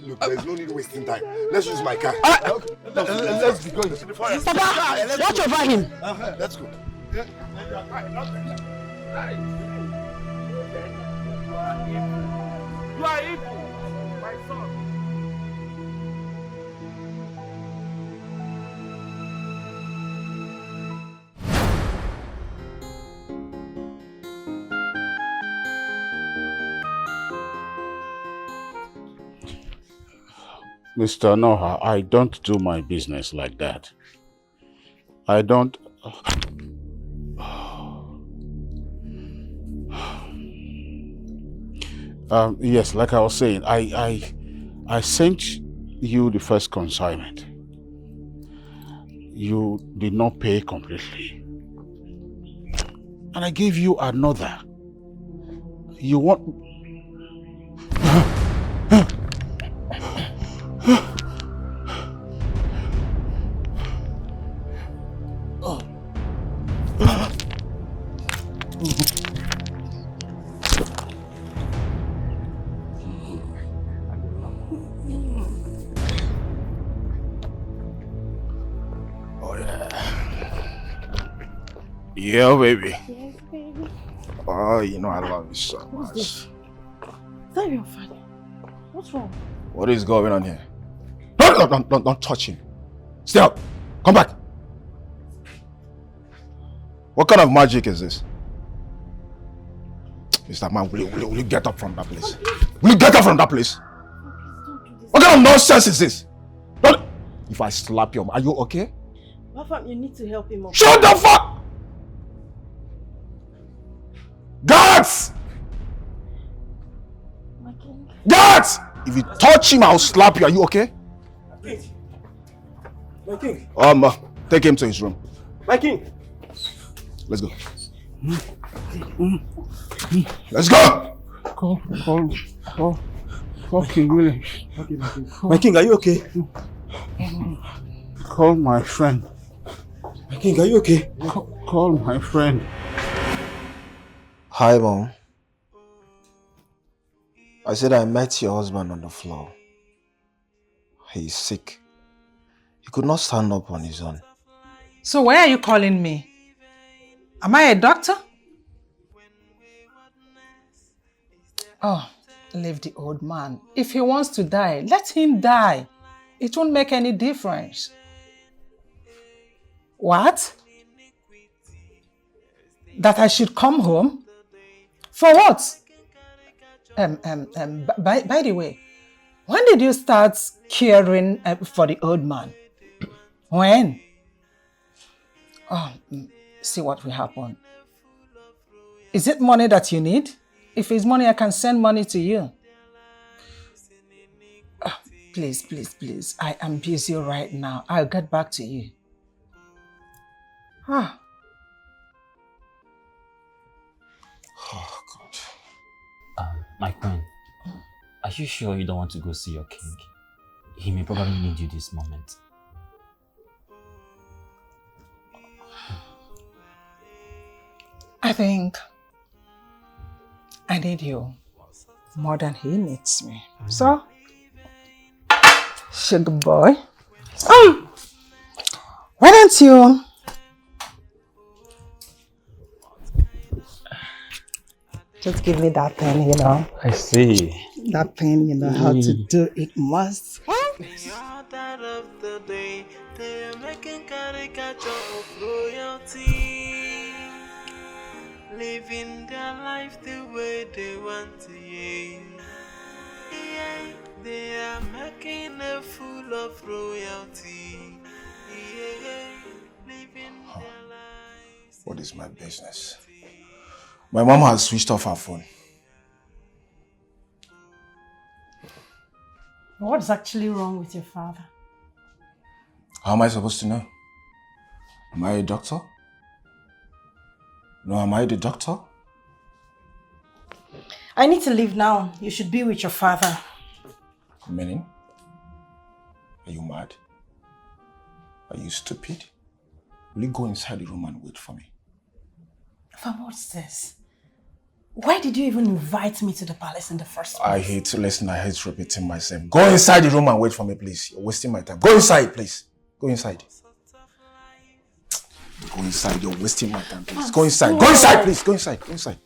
Look, there's no need wasting time. Let's use my car. Let's be going. Papa, watch over him. Let's go. You are evil, my son. Mr. Noha, I don't do my business like that. I don't... Yes, like I was saying, I sent you the first consignment. You did not pay completely. And I gave you another. You want... Yeah, baby. Yes, baby. Oh, you know I love you so What's much. this? Is that your father? What's wrong? What is going on here? Don't touch him. Stay up. Come back. What kind of magic is this? Mr. Man, will you get up from that place? Will you get up from that place? What kind of nonsense is this? Don't. If I slap you, are you okay? Papa, you need to help him up. Shut the fuck! Guards! My king. Guards! If you touch him, I'll slap you. Are you okay? My king. Take him to his room. My king. Let's go. Let's go! Call King William. My king, are you okay? Call my friend. My king, are you okay? Call my friend. Hi, Mom. I said I met your husband on the floor. He's sick. He could not stand up on his own. So why are you calling me? Am I a doctor? Oh, leave the old man. If he wants to die, let him die. It won't make any difference. What? That I should come home? For what? By the way, when did you start caring for the old man? When? Oh, see what will happen. Is it money that you need? If it's money, I can send money to you. Oh, please. I am busy right now. I'll get back to you. Ah. Oh, God. My queen, are you sure you don't want to go see your king? He may probably need you this moment. I think I need you more than he needs me. So, sugar boy, why don't you just give me that pen, you know? I see. That pen, you know how to do it must. They're making caricature of royalty, living their life the way they want to. Yeah, they are making a fool of royalty. Yeah, living their lives. What is my business? My mom has switched off her phone. What's actually wrong with your father? How am I supposed to know? Am I a doctor? No, am I the doctor? I need to leave now. You should be with your father. Meaning? Are you mad? Are you stupid? Will you go inside the room and wait for me? Fam, what's this? Why did you even invite me to the palace in the first place? I hate to listen. I hate repeating myself. Go inside the room and wait for me, please. You're wasting my time. Go inside, please. Go inside. Go inside. You're wasting my time, please. Go inside. Go inside, please. Go inside. Go inside.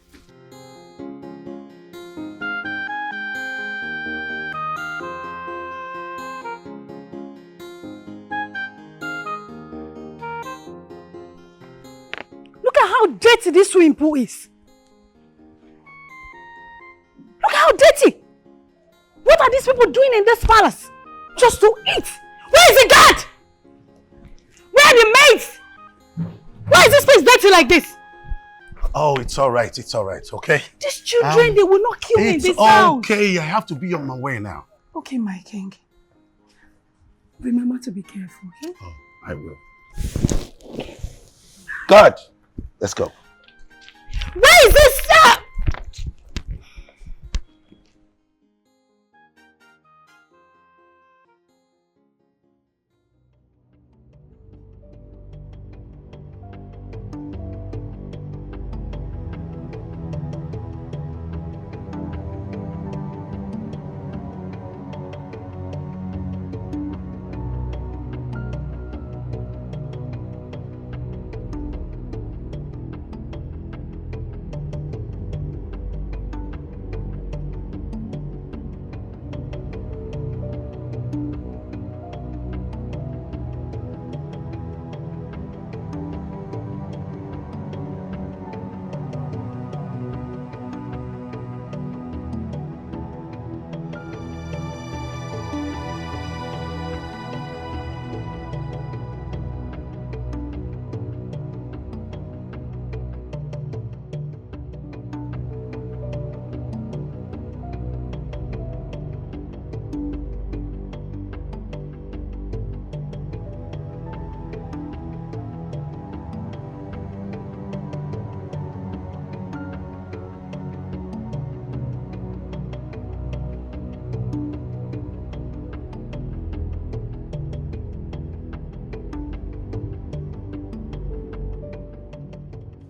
Look at how dirty this swimming pool is. Look how dirty. What are these people doing in this palace? Just to eat. Where is the guard? Where are the maids? Why is this place dirty like this? Oh, it's all right, okay? These children, they will not kill me in this house. It's okay, I have to be on my way now. Okay, my king. Remember to be careful, okay? Oh, I will. God, let's go. Where is this stuff?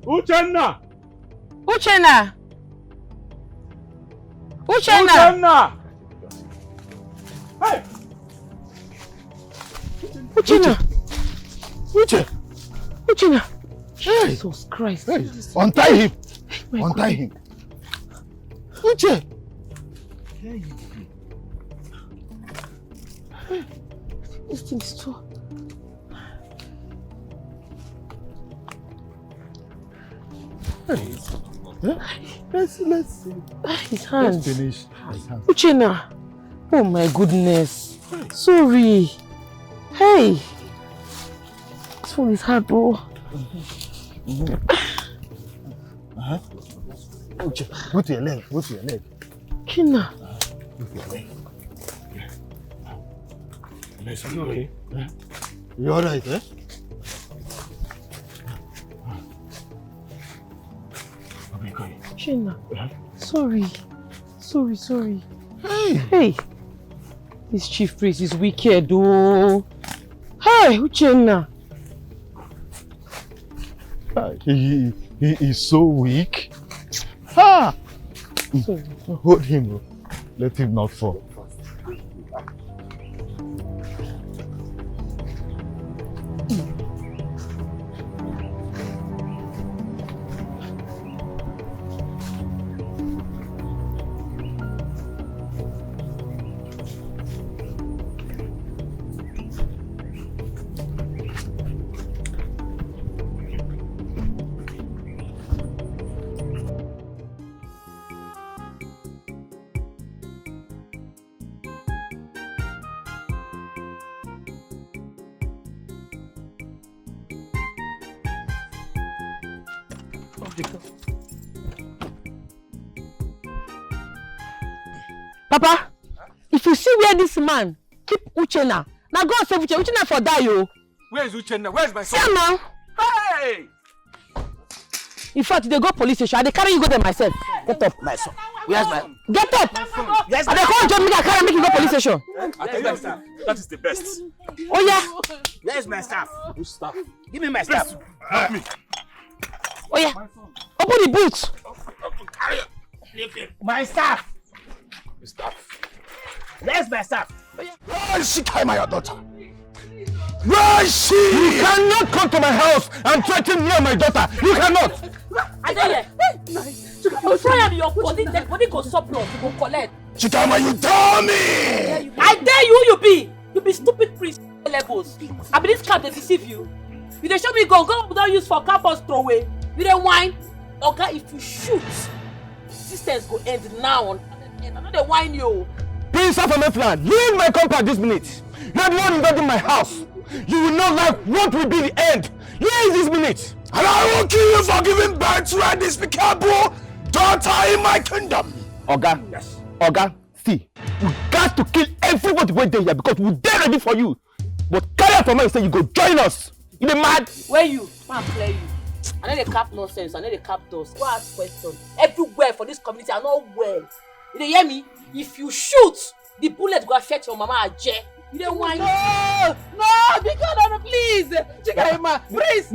Uchenna! Uchenna! Hey! Uchenna! Jesus Christ! Hey, untie him! Untie him! Uche! This thing is too... Let's see. His hands. Let's finish his hands. Uchenna! Oh my goodness. Sorry. Hey! This one is hard, bro. Uche, go to your leg. Uchenna. Go to your leg. Let's be okay. You alright, eh? Uchenna. Sorry. Hey! This chief priest is wicked, oh. Hey, Uchenna. He is so weak. Ha! Hold him. Let him not fall. Papa, if you see where this man keep Uchenna, now go and save Uchenna for die, yo. Where is Uchenna? Where is my son? See now. Hey! In fact, they go police station. They carry you go there myself. Get up. My son. Where's my... Get up. Yes, and they call John, I carry make you go police station. That is the best. Oh yeah. Where's my staff? Whose staff? Give me my staff. Help me. Oh yeah. Open the boot. My staff. Staff. Where's my staff? Why is she carrying my daughter? Where is she? You cannot come to my house and threaten me and my daughter. You cannot. I dare you. You try and your body, dead body go surplus, you go collect. Chika, you tell me. I dare you, you be. You be stupid priest levels. I be this camp they deceive you. You dey show me gun without use for campus throw away. You dey whine. Okay, if you shoot, distance go end now. I know they whine you. Prince of a plan, leave my compound this minute. You are the one invading my house. You will not like what will be the end. Leave this minute. And I will kill you for giving birth to a despicable daughter in my kingdom. Oga, yes. Oga, see, you got to kill everybody wait there here because we're there ready for you. But carry out from me and say you go join us. You mad? Where you? Man, play you. I know they cap nonsense. I know they cap those. Go ask questions. Everywhere for this community are not well. You hear me? If you shoot, the bullet go affect your mama Aje. You don't want. No, because please, Chika, please,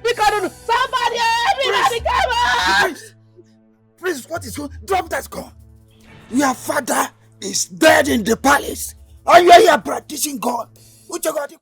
because somebody, everybody, come on. Please, what is going? Drop that gun. Your father is dead in the palace, and you are here practicing God. Which you got?